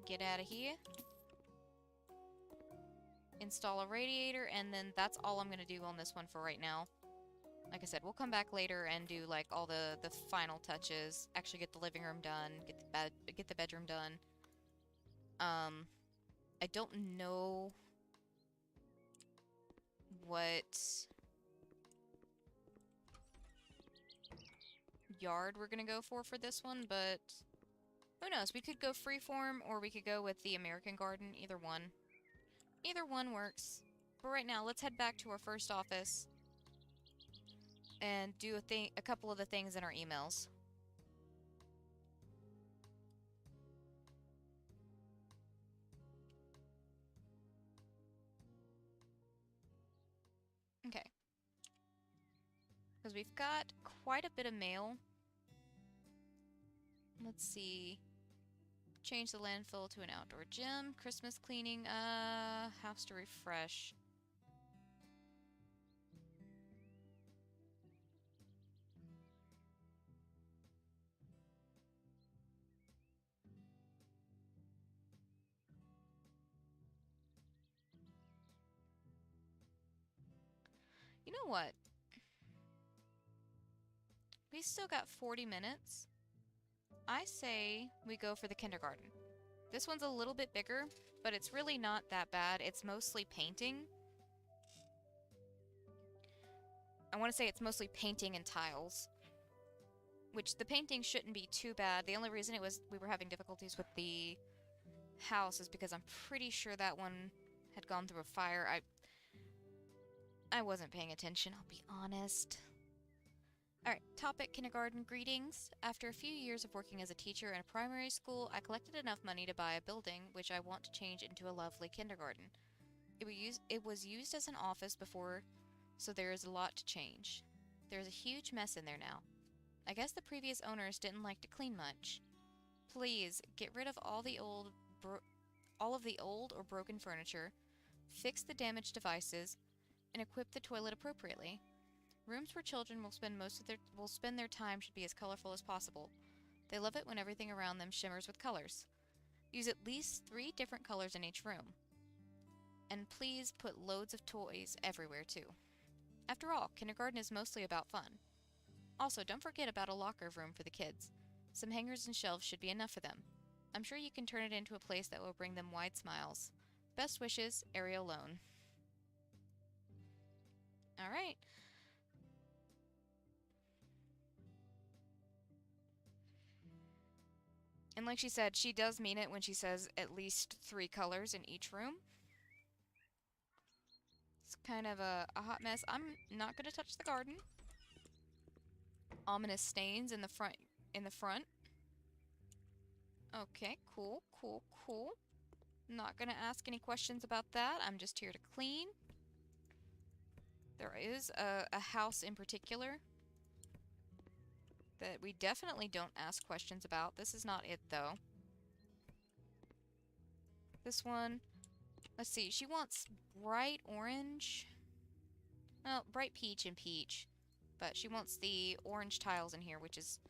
S1: Get out of here. Install a radiator, and then that's all I'm gonna do on this one for right now. Like I said, we'll come back later and do, like, all the final touches. Actually get the living room done, get the bedroom done. I don't know what yard we're gonna go for this one, but who knows? We could go freeform, or we could go with the American Garden. Either one. Either one works. But right now, let's head back to our first office and do a couple of the things in our emails. Okay. Because we've got quite a bit of mail. Let's see. Change the landfill to an outdoor gym. Christmas cleaning. House to refresh. You know what? We still got 40 minutes. I say we go for the kindergarten. This one's a little bit bigger, but it's really not that bad. It's mostly painting. I want to say it's mostly painting and tiles. Which the painting shouldn't be too bad. The only reason we were having difficulties with the house is because I'm pretty sure that one had gone through a fire. I wasn't paying attention, I'll be honest. Alright, topic kindergarten greetings. After a few years of working as a teacher in a primary school, I collected enough money to buy a building which I want to change into a lovely kindergarten. It was used as an office before, so there is a lot to change. There is a huge mess in there now. I guess the previous owners didn't like to clean much. Please get rid of all of the old or broken furniture, fix the damaged devices, and equip the toilet appropriately. Rooms where children will spend their time should be as colorful as possible. They love it when everything around them shimmers with colors. Use at least 3 different colors in each room. And please put loads of toys everywhere too. After all, kindergarten is mostly about fun. Also, don't forget about a locker room for the kids. Some hangers and shelves should be enough for them. I'm sure you can turn it into a place that will bring them wide smiles. Best wishes, Ariel Lone. Alright. And like she said, she does mean it when she says at least 3 colors in each room. It's kind of a hot mess. I'm not going to touch the garden. Ominous stains in the front. Okay, cool, cool, cool. Not gonna ask any questions about that. I'm just here to clean. There is a house in particular that we definitely don't ask questions about. This is not it, though. This one, let's see. She wants bright orange. Well, bright peach and peach. But she wants the orange tiles in here, which is,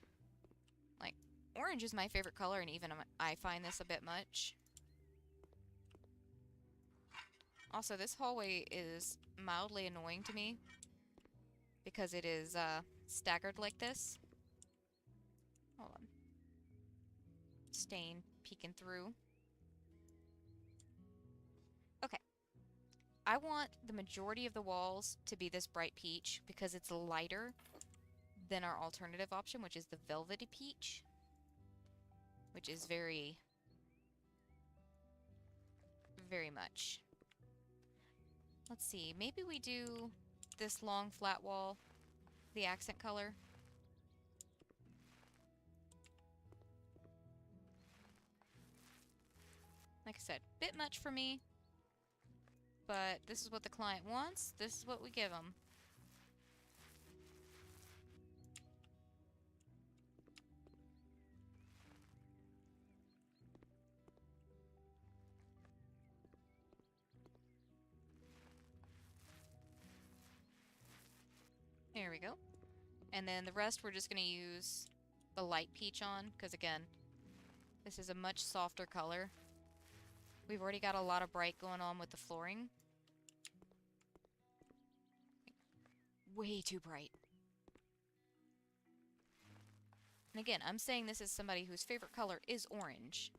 S1: like, orange is my favorite color, and even I find this a bit much. Also, this hallway is mildly annoying to me because it is staggered like this. Hold on. Stain peeking through. Okay. I want the majority of the walls to be this bright peach because it's lighter than our alternative option, which is the velvety peach, which is very, very much. Let's see, maybe we do this long flat wall, the accent color. Like I said, bit much for me, but this is what the client wants. This is what we give them. There we go. And then the rest we're just going to use the light peach on, because again, this is a much softer color. We've already got a lot of bright going on with the flooring. Way too bright. And again, I'm saying this is somebody whose favorite color is orange.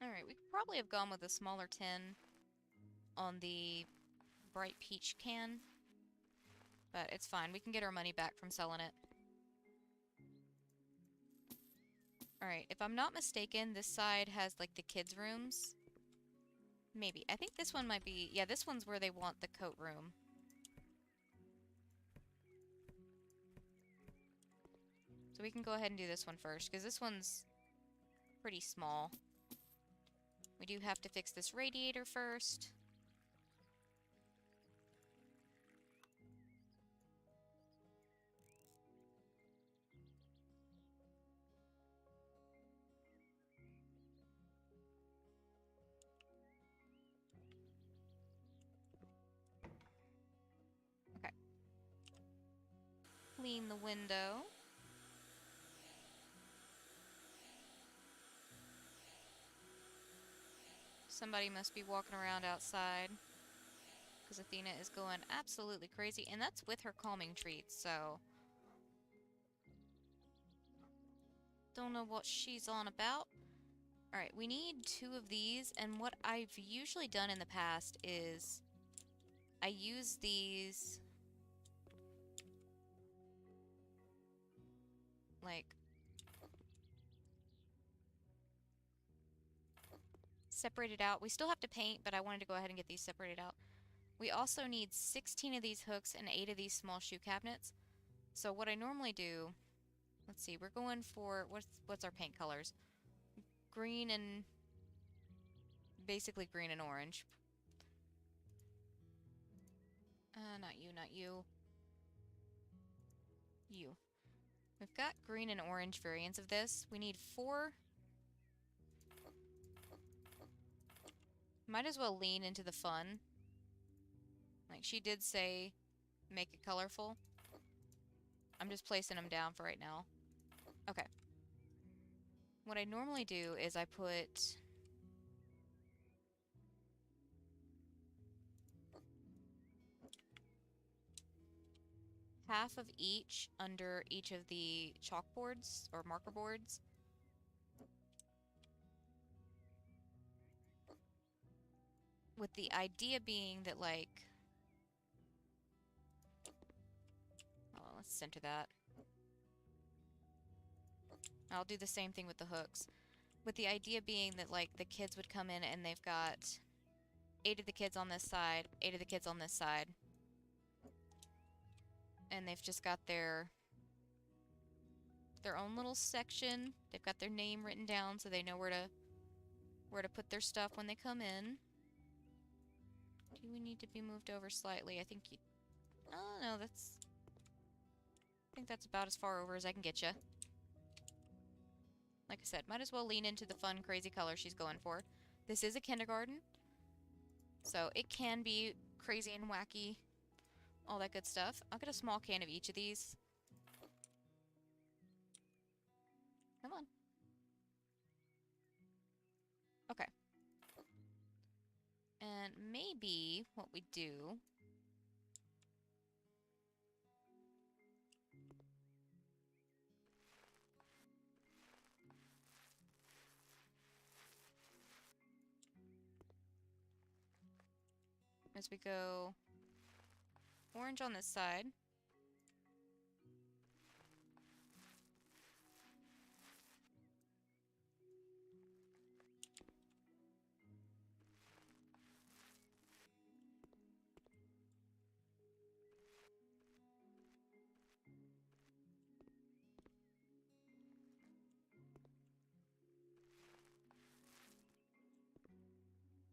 S1: Alright, we could probably have gone with a smaller tin on the bright peach can. But it's fine. We can get our money back from selling it. Alright, if I'm not mistaken, this side has, like, the kids' rooms. Maybe. I think this one might be... Yeah, this one's where they want the coat room. So we can go ahead and do this one first, because this one's pretty small. We do have to fix this radiator first. Okay. Clean the window. Somebody must be walking around outside, because Athena is going absolutely crazy, and that's with her calming treats, so... Don't know what she's on about. Alright, we need 2 of these, and what I've usually done in the past is I use these, like, separated out. We still have to paint, but I wanted to go ahead and get these separated out. We also need 16 of these hooks and 8 of these small shoe cabinets. So what I normally do, let's see, we're going for, what's our paint colors? Green and, basically green and orange. Not you, not you. You. We've got green and orange variants of this. We need 4. Might as well lean into the fun. Like, she did say, make it colorful. I'm just placing them down for right now. Okay. What I normally do is I put half of each under each of the chalkboards or marker boards. With the idea being that, like, oh, let's center that. I'll do the same thing with the hooks. With the idea being that, like, the kids would come in and they've got 8 of the kids on this side, 8 of the kids on this side. And they've just got their own little section. They've got their name written down so they know where to put their stuff when they come in. Do we need to be moved over slightly? I think you... Oh, no, that's... I think that's about as far over as I can get you. Like I said, might as well lean into the fun, crazy color she's going for. This is a kindergarten, so it can be crazy and wacky, all that good stuff. I'll get a small can of each of these. Come on. Okay. And maybe what we do... as we go orange on this side.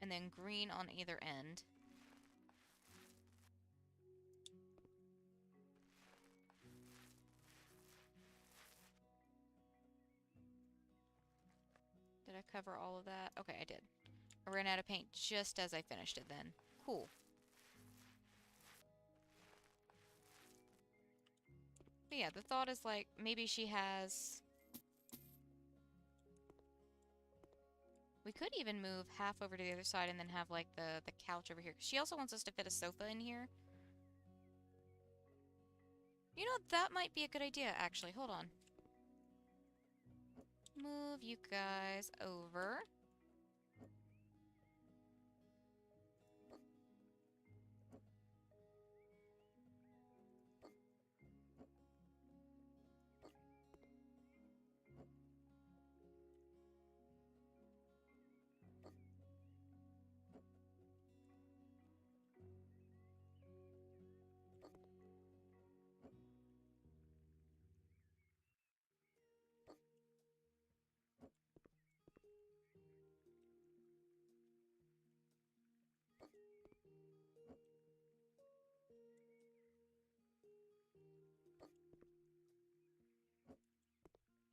S1: And then green on either end. Did I cover all of that? Okay, I did. I ran out of paint just as I finished it then. Cool. But yeah, the thought is, like, maybe she has... We could even move half over to the other side and then have, like, the couch over here. She also wants us to fit a sofa in here. You know, that might be a good idea, actually. Hold on. Move you guys over.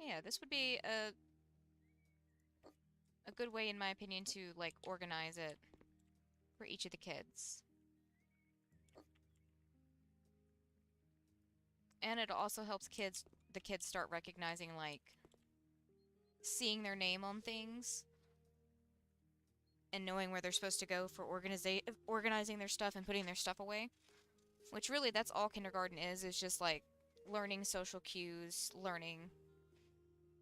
S1: Yeah, this would be a good way, in my opinion, to, like, organize it for each of the kids. And it also helps the kids start recognizing, like, seeing their name on things and knowing where they're supposed to go for organizing their stuff and putting their stuff away. Which really, that's all kindergarten is just, like, learning social cues, learning,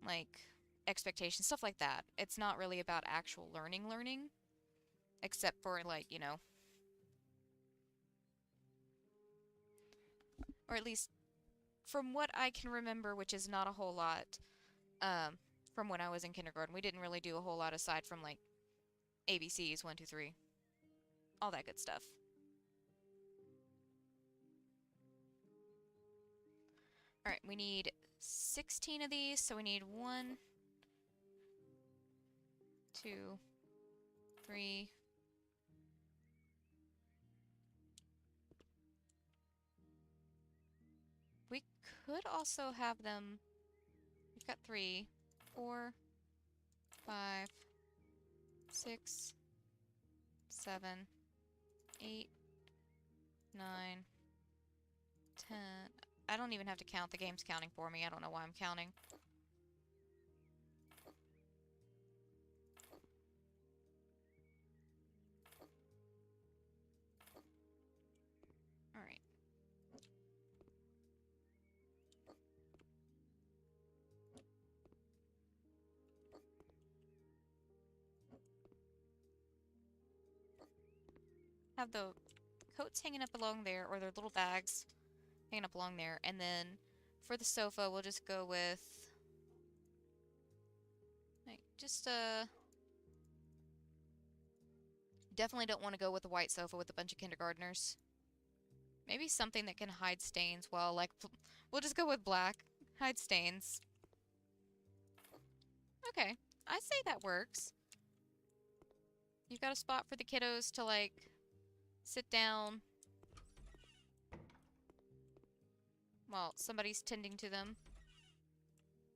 S1: like, expectations, stuff like that. It's not really about actual learning, except for, like, you know, or at least from what I can remember, which is not a whole lot, from when I was in kindergarten. We didn't really do a whole lot aside from, like, ABCs, 1, 2, 3, all that good stuff. Alright, we need 16 of these, so we need 1, 2, 3. We could also have them... We've got 3, 4, 5, 6, 7, 8, 9, 10. I don't even have to count. The game's counting for me. I don't know why I'm counting. Alright. Have the coats hanging up along there, or their little bags hanging up along there, and then for the sofa, we'll just go with, like, just, definitely don't want to go with a white sofa with a bunch of kindergartners. Maybe something that can hide stains. Well, like, we'll just go with black. Hide stains. Okay, I say that works. You've got a spot for the kiddos to, like, sit down while somebody's tending to them.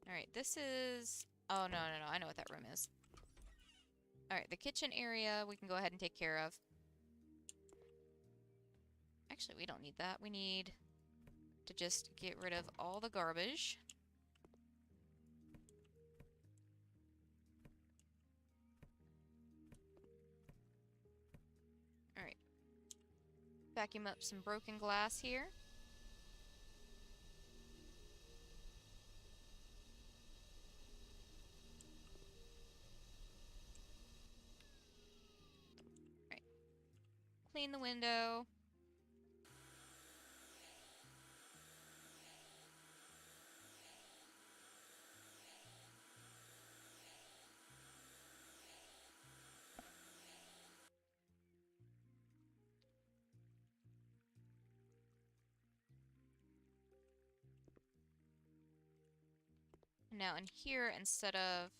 S1: Alright, this is... Oh, no, no, no. I know what that room is. Alright, the kitchen area we can go ahead and take care of. Actually, we don't need that. We need to just get rid of all the garbage. Alright. Vacuum up some broken glass here. Alright. Clean the window. Now in here, instead of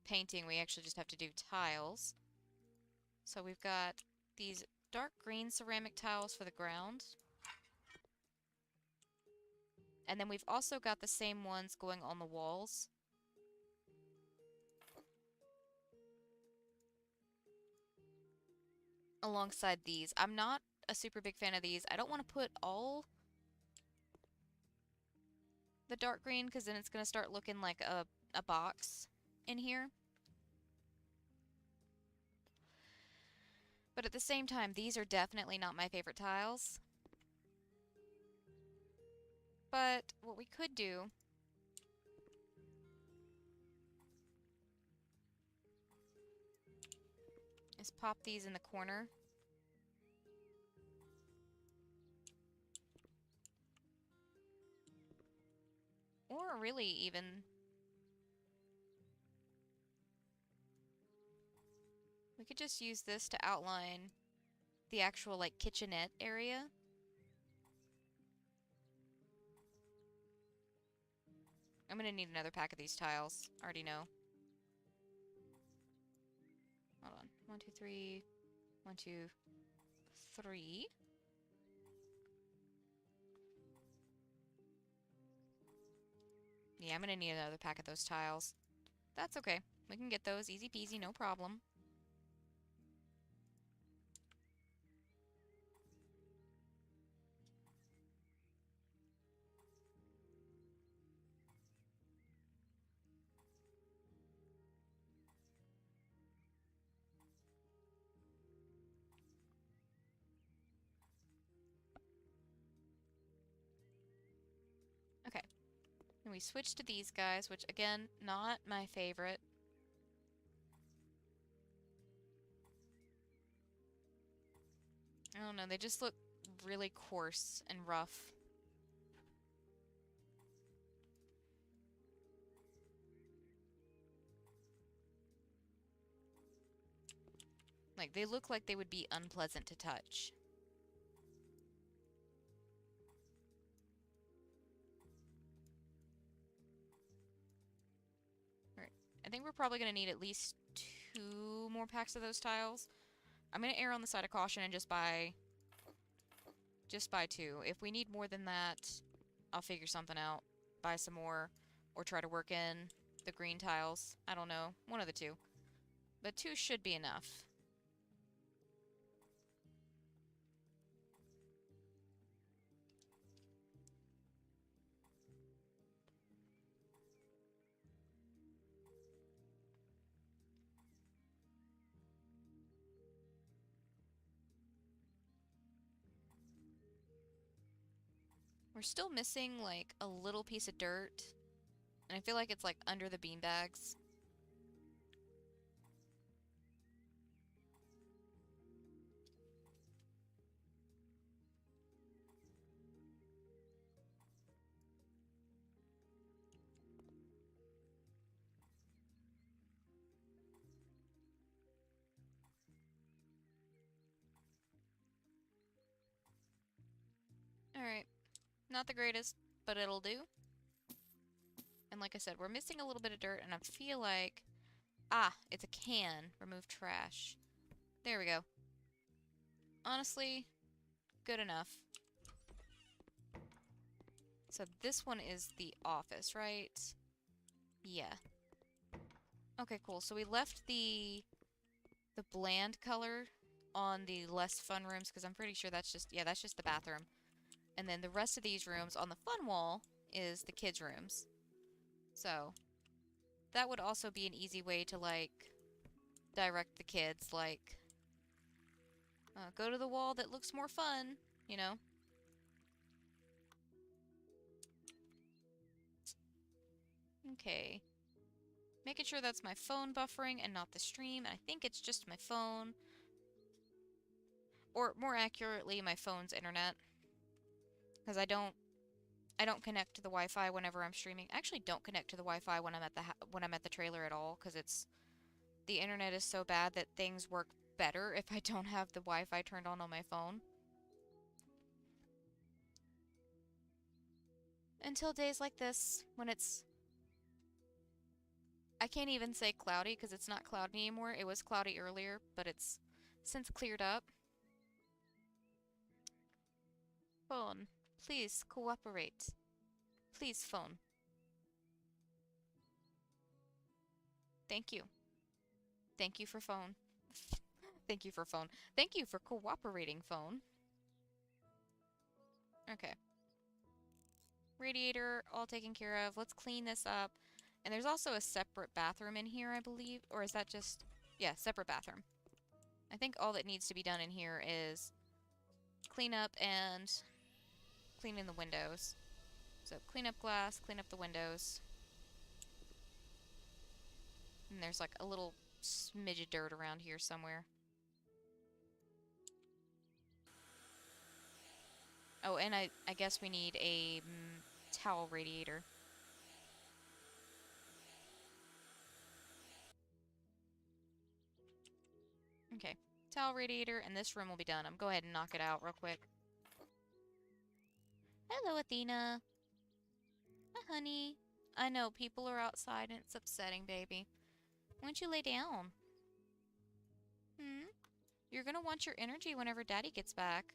S1: painting, we actually just have to do tiles. So we've got these dark green ceramic tiles for the ground. And then we've also got the same ones going on the walls. Alongside these. I'm not a super big fan of these. I don't want to put all the dark green, because then it's going to start looking like a box in here. But at the same time, these are definitely not my favorite tiles. But what we could do is pop these in the corner. Or really even... We could just use this to outline the actual, like, kitchenette area. I'm gonna need another pack of these tiles. Already know. Hold on. 1, 2, 3. 1, 2, 3. Yeah, I'm gonna need another pack of those tiles. That's okay. We can get those. Easy peasy, no problem. And we switch to these guys, which, again, not my favorite. I don't know, they just look really coarse and rough. Like, they look like they would be unpleasant to touch. Alright, I think we're probably going to need at least 2 more packs of those tiles. I'm going to err on the side of caution and just buy 2. If we need more than that, I'll figure something out. Buy some more, or try to work in the green tiles. I don't know. One of the two. But 2 should be enough. We're still missing, like, a little piece of dirt. And I feel like it's, like, under the beanbags. Alright. Not the greatest, but it'll do. And like I said, we're missing a little bit of dirt, and I feel like... Ah, it's a can. Remove trash. There we go. Honestly, good enough. So this one is the office, right? Yeah. Okay, cool. So we left the bland color on the less fun rooms, because I'm pretty sure that's just... Yeah, that's just the bathroom. And then the rest of these rooms on the fun wall is the kids' rooms. So, that would also be an easy way to, like, direct the kids, like, go to the wall that looks more fun, you know? Okay. Making sure that's my phone buffering and not the stream. I think it's just my phone. Or, more accurately, my phone's internet. Because I don't connect to the Wi-Fi whenever I'm streaming. I actually don't connect to the Wi-Fi when I'm at the trailer at all, because the internet is so bad that things work better if I don't have the Wi-Fi turned on my phone. Until days like this, when it's... I can't even say cloudy, because it's not cloudy anymore. It was cloudy earlier, but it's since cleared up. Phone, please cooperate. Please, phone. Thank you. Thank you for phone. Thank you for phone. Thank you for cooperating, phone. Okay. Radiator, all taken care of. Let's clean this up. And there's also a separate bathroom in here, I believe. Or is that just... Yeah, separate bathroom. I think all that needs to be done in here is clean up and clean in the windows. So clean up glass, clean up the windows. And there's like a little smidge of dirt around here somewhere. Oh, and I guess we need a towel radiator. Okay, towel radiator, and this room will be done. I'm going to go ahead and knock it out real quick. Hello, Athena. Hi, honey. I know, people are outside and it's upsetting, baby. Why don't you lay down? You're gonna want your energy whenever Daddy gets back.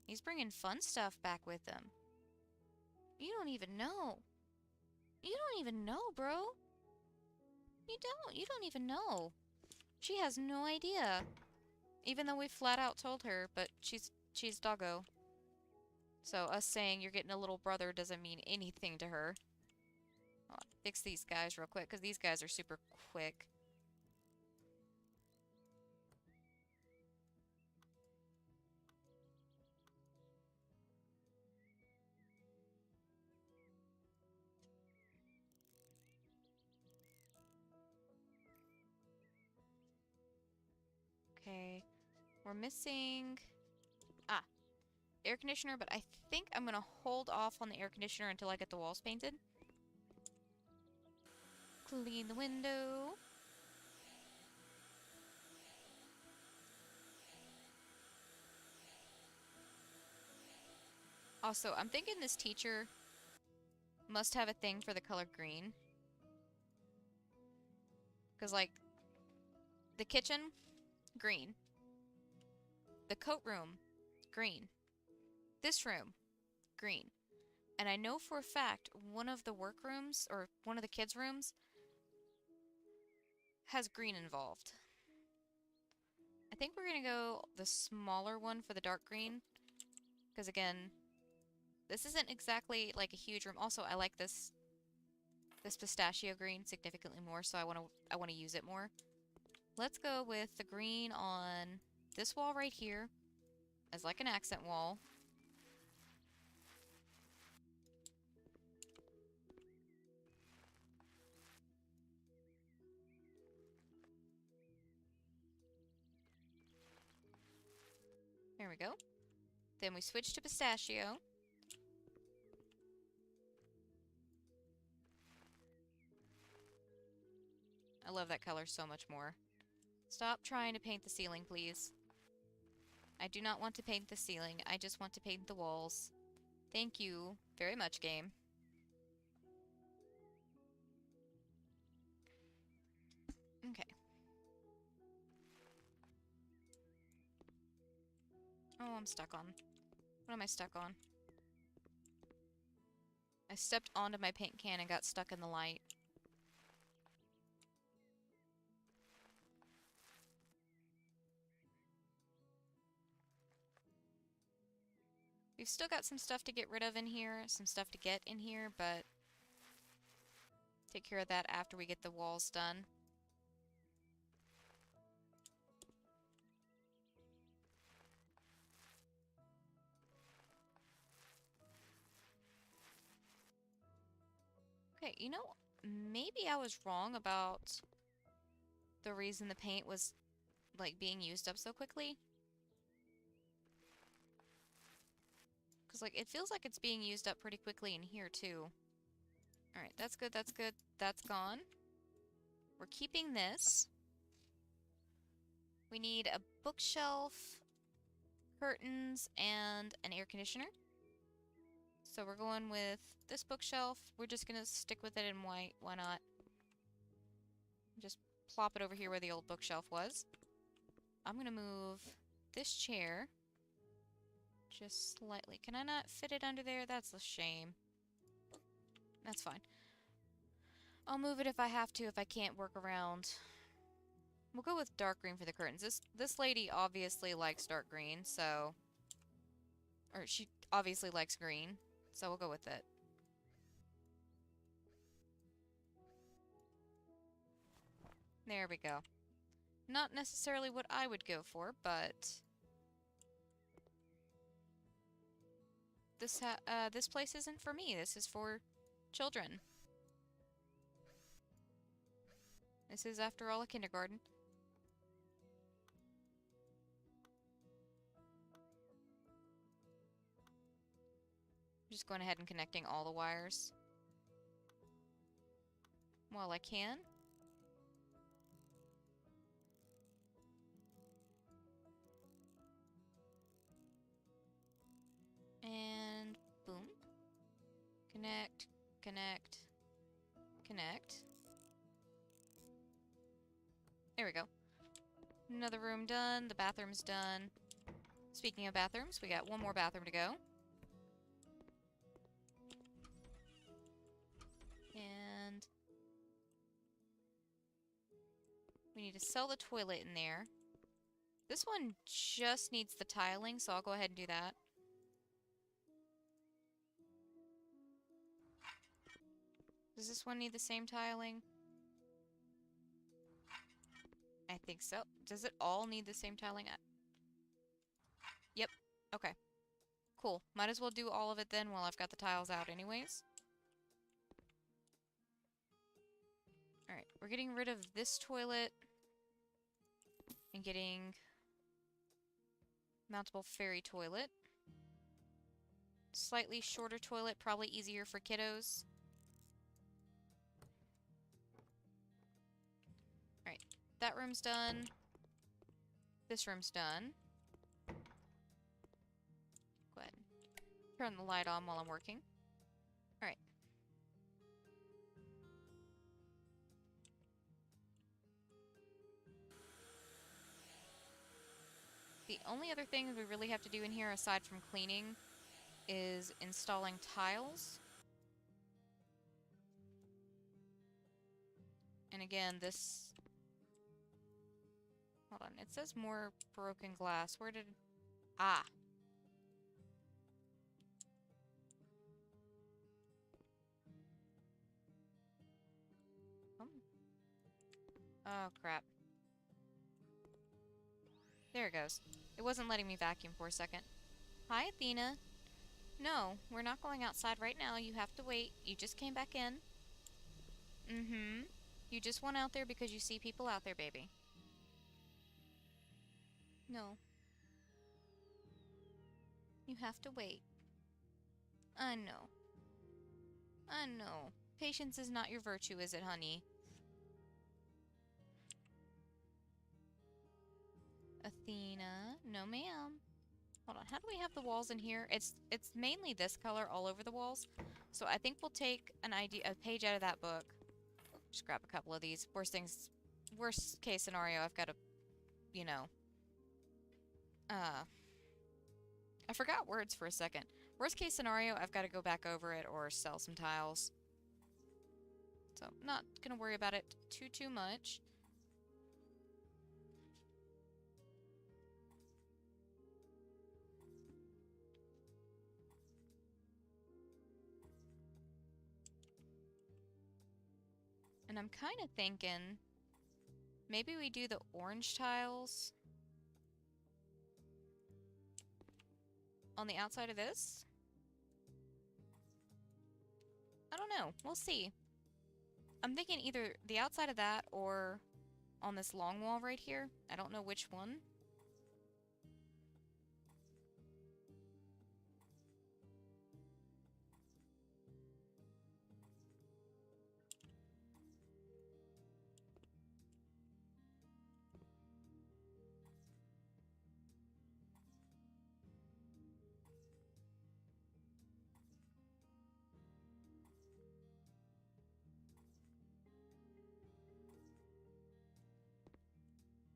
S1: He's bringing fun stuff back with him. You don't even know. You don't even know, bro. You don't. You don't even know. She has no idea. Even though we flat out told her, but she's doggo. So us saying you're getting a little brother doesn't mean anything to her. I'll fix these guys real quick, because these guys are super quick. Okay. We're missing... Ah, air conditioner, but I think I'm gonna hold off on the air conditioner until I get the walls painted. Clean the window. Also, I'm thinking this teacher must have a thing for the color green. Because, like, the kitchen, green. The coat room, green. This room, green. And I know for a fact one of the workrooms, or one of the kids' rooms, has green involved. I think we're gonna go the smaller one for the dark green. Because again, this isn't exactly like a huge room. Also, I like this pistachio green significantly more, so I wanna use it more. Let's go with the green on this wall right here as like an accent wall. There we go. Then we switch to pistachio. I love that color so much more. Stop trying to paint the ceiling, please. I do not want to paint the ceiling. I just want to paint the walls. Thank you very much, game. Okay. Oh, I'm stuck on. What am I stuck on? I stepped onto my paint can and got stuck in the light. We've still got some stuff to get rid of in here, some stuff to get in here, but take care of that after we get the walls done. Okay, you know, maybe I was wrong about the reason the paint was, like, being used up so quickly. Because, like, it feels like it's being used up pretty quickly in here, too. Alright, that's good, that's good. That's gone. We're keeping this. We need a bookshelf, curtains, and an air conditioner. So we're going with this bookshelf. We're just gonna stick with it in white. Why not? Just plop it over here where the old bookshelf was. I'm gonna move this chair just slightly. Can I not fit it under there? That's a shame. That's fine. I'll move it if I have to, if I can't work around. We'll go with dark green for the curtains. This lady obviously likes dark green, so... Or she obviously likes green, so we'll go with it. There we go. Not necessarily what I would go for, but... This place isn't for me. This is for children. This is, after all, a kindergarten. I'm just going ahead and connecting all the wires while I can. And boom. Connect, connect, connect. There we go. Another room done. The bathroom's done. Speaking of bathrooms, we got one more bathroom to go. And we need to sell the toilet in there. This one just needs the tiling, so I'll go ahead and do that. Does this one need the same tiling? I think so. Does it all need the same tiling? Yep. Okay. Cool. Might as well do all of it then while I've got the tiles out anyways. Alright, we're getting rid of this toilet and getting Mountable fairy toilet. Slightly shorter toilet, probably easier for kiddos. Alright, that room's done. This room's done. Go ahead. Turn the light on while I'm working. Alright. The only other thing we really have to do in here, aside from cleaning, is installing tiles. And again, this... Hold on, it says more broken glass. Where did... Ah! Oh, crap. There it goes. It wasn't letting me vacuum for a second. Hi, Athena. No, we're not going outside right now. You have to wait. You just came back in. Mm-hmm. You just went out there because you see people out there, baby. No. You have to wait. I know. I know. Patience is not your virtue, is it, honey? Athena. No, ma'am. Hold on. How do we have the walls in here? It's mainly this color all over the walls. So I think we'll take a page out of that book. Just grab a couple of these. Worst case scenario, I've got to, you know, I forgot words for a second. Worst case scenario, I've got to go back over it or sell some tiles. So, not gonna worry about it too much. And I'm kind of thinking maybe we do the orange tiles on the outside of this? I don't know. We'll see. I'm thinking either the outside of that or on this long wall right here. I don't know which one.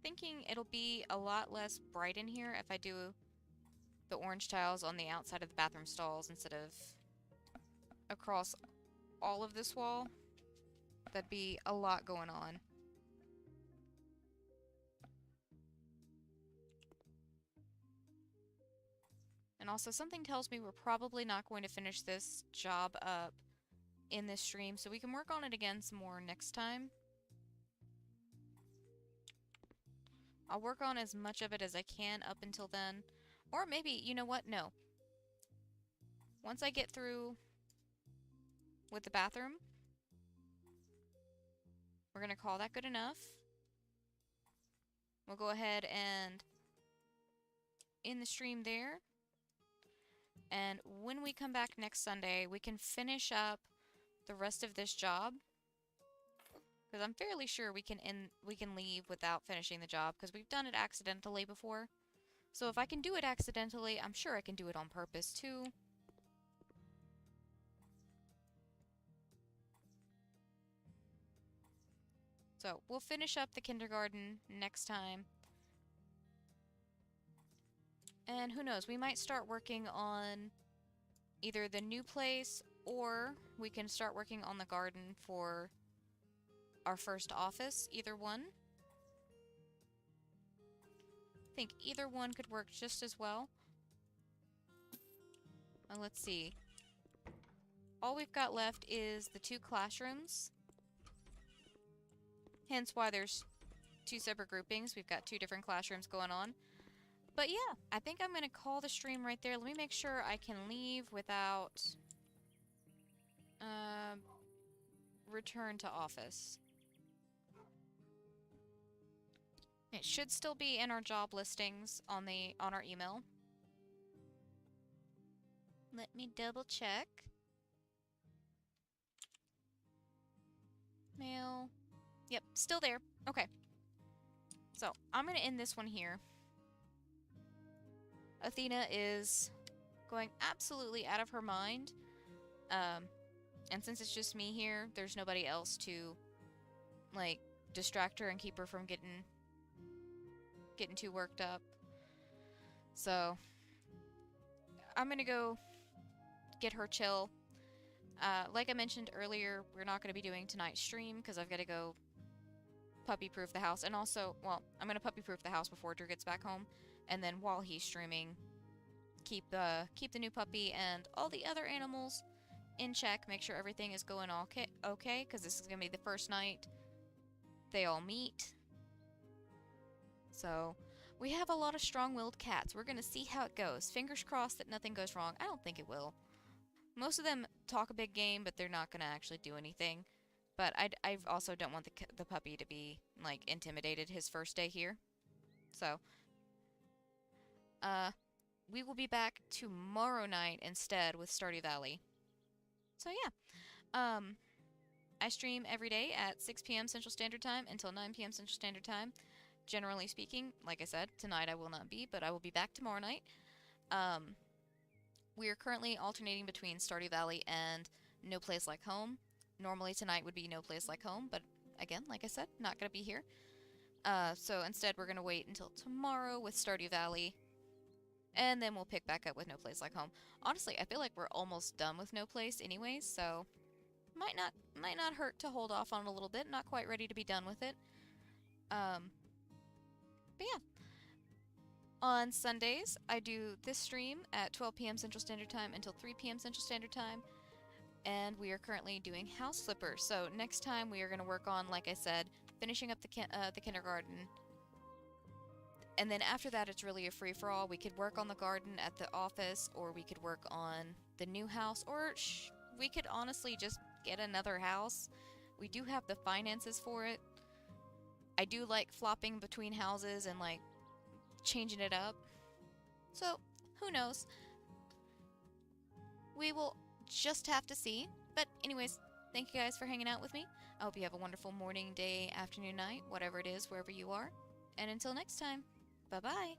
S1: Thinking it'll be a lot less bright in here if I do the orange tiles on the outside of the bathroom stalls instead of across all of this wall. That'd be a lot going on. And also, something tells me we're probably not going to finish this job up in this stream, so we can work on it again some more next time. I'll work on as much of it as I can up until then. Or maybe, you know what? No. Once I get through with the bathroom, we're going to call that good enough. We'll go ahead and end the stream there. And when we come back next Sunday, we can finish up the rest of this job. Because I'm fairly sure we can leave without finishing the job, because we've done it accidentally before. So if I can do it accidentally, I'm sure I can do it on purpose too. So we'll finish up the kindergarten next time. And who knows, we might start working on either the new place, or we can start working on the garden for our first office. Either one. I think either one could work just as well. Let's see. All we've got left is the 2 classrooms. Hence why there's 2 separate groupings. We've got 2 different classrooms going on. But yeah, I think I'm going to call the stream right there. Let me make sure I can leave without return to office. It should still be in our job listings on our email. Let me double check. Mail. Yep, still there. Okay. So, I'm going to end this one here. Athena is going absolutely out of her mind. And since it's just me here, there's nobody else to, like, distract her and keep her from getting too worked up. So, I'm going to go get her chill. Like I mentioned earlier, we're not going to be doing tonight's stream because I've got to go puppy-proof the house. And also, well, I'm going to puppy-proof the house before Drew gets back home. And then while he's streaming, keep the new puppy and all the other animals in check. Make sure everything is going okay, because this is going to be the first night they all meet. So, we have a lot of strong-willed cats. We're going to see how it goes. Fingers crossed that nothing goes wrong. I don't think it will. Most of them talk a big game, but they're not going to actually do anything. But I also don't want the puppy to be, like, intimidated his first day here. So, we will be back tomorrow night instead with Stardew Valley. So, yeah. I stream every day at 6 p.m. Central Standard Time until 9 p.m. Central Standard Time. Generally speaking, like I said, tonight I will not be, but I will be back tomorrow night. We are currently alternating between Stardew Valley and No Place Like Home. Normally tonight would be No Place Like Home, but again, like I said, not going to be here. So instead we're going to wait until tomorrow with Stardew Valley, and then we'll pick back up with No Place Like Home. Honestly, I feel like we're almost done with No Place anyways, so might not hurt to hold off on it a little bit. Not quite ready to be done with it. But yeah. On Sundays, I do this stream at 12 p.m. Central Standard Time until 3 p.m. Central Standard Time. And we are currently doing House Flipper. So next time we are going to work on, like I said, finishing up the kindergarten. And then after that, it's really a free-for-all. We could work on the garden at the office, or we could work on the new house, or we could honestly just get another house. We do have the finances for it. I do like flopping between houses and, like, changing it up. So, who knows? We will just have to see. But anyways, thank you guys for hanging out with me. I hope you have a wonderful morning, day, afternoon, night, whatever it is, wherever you are. And until next time, bye-bye.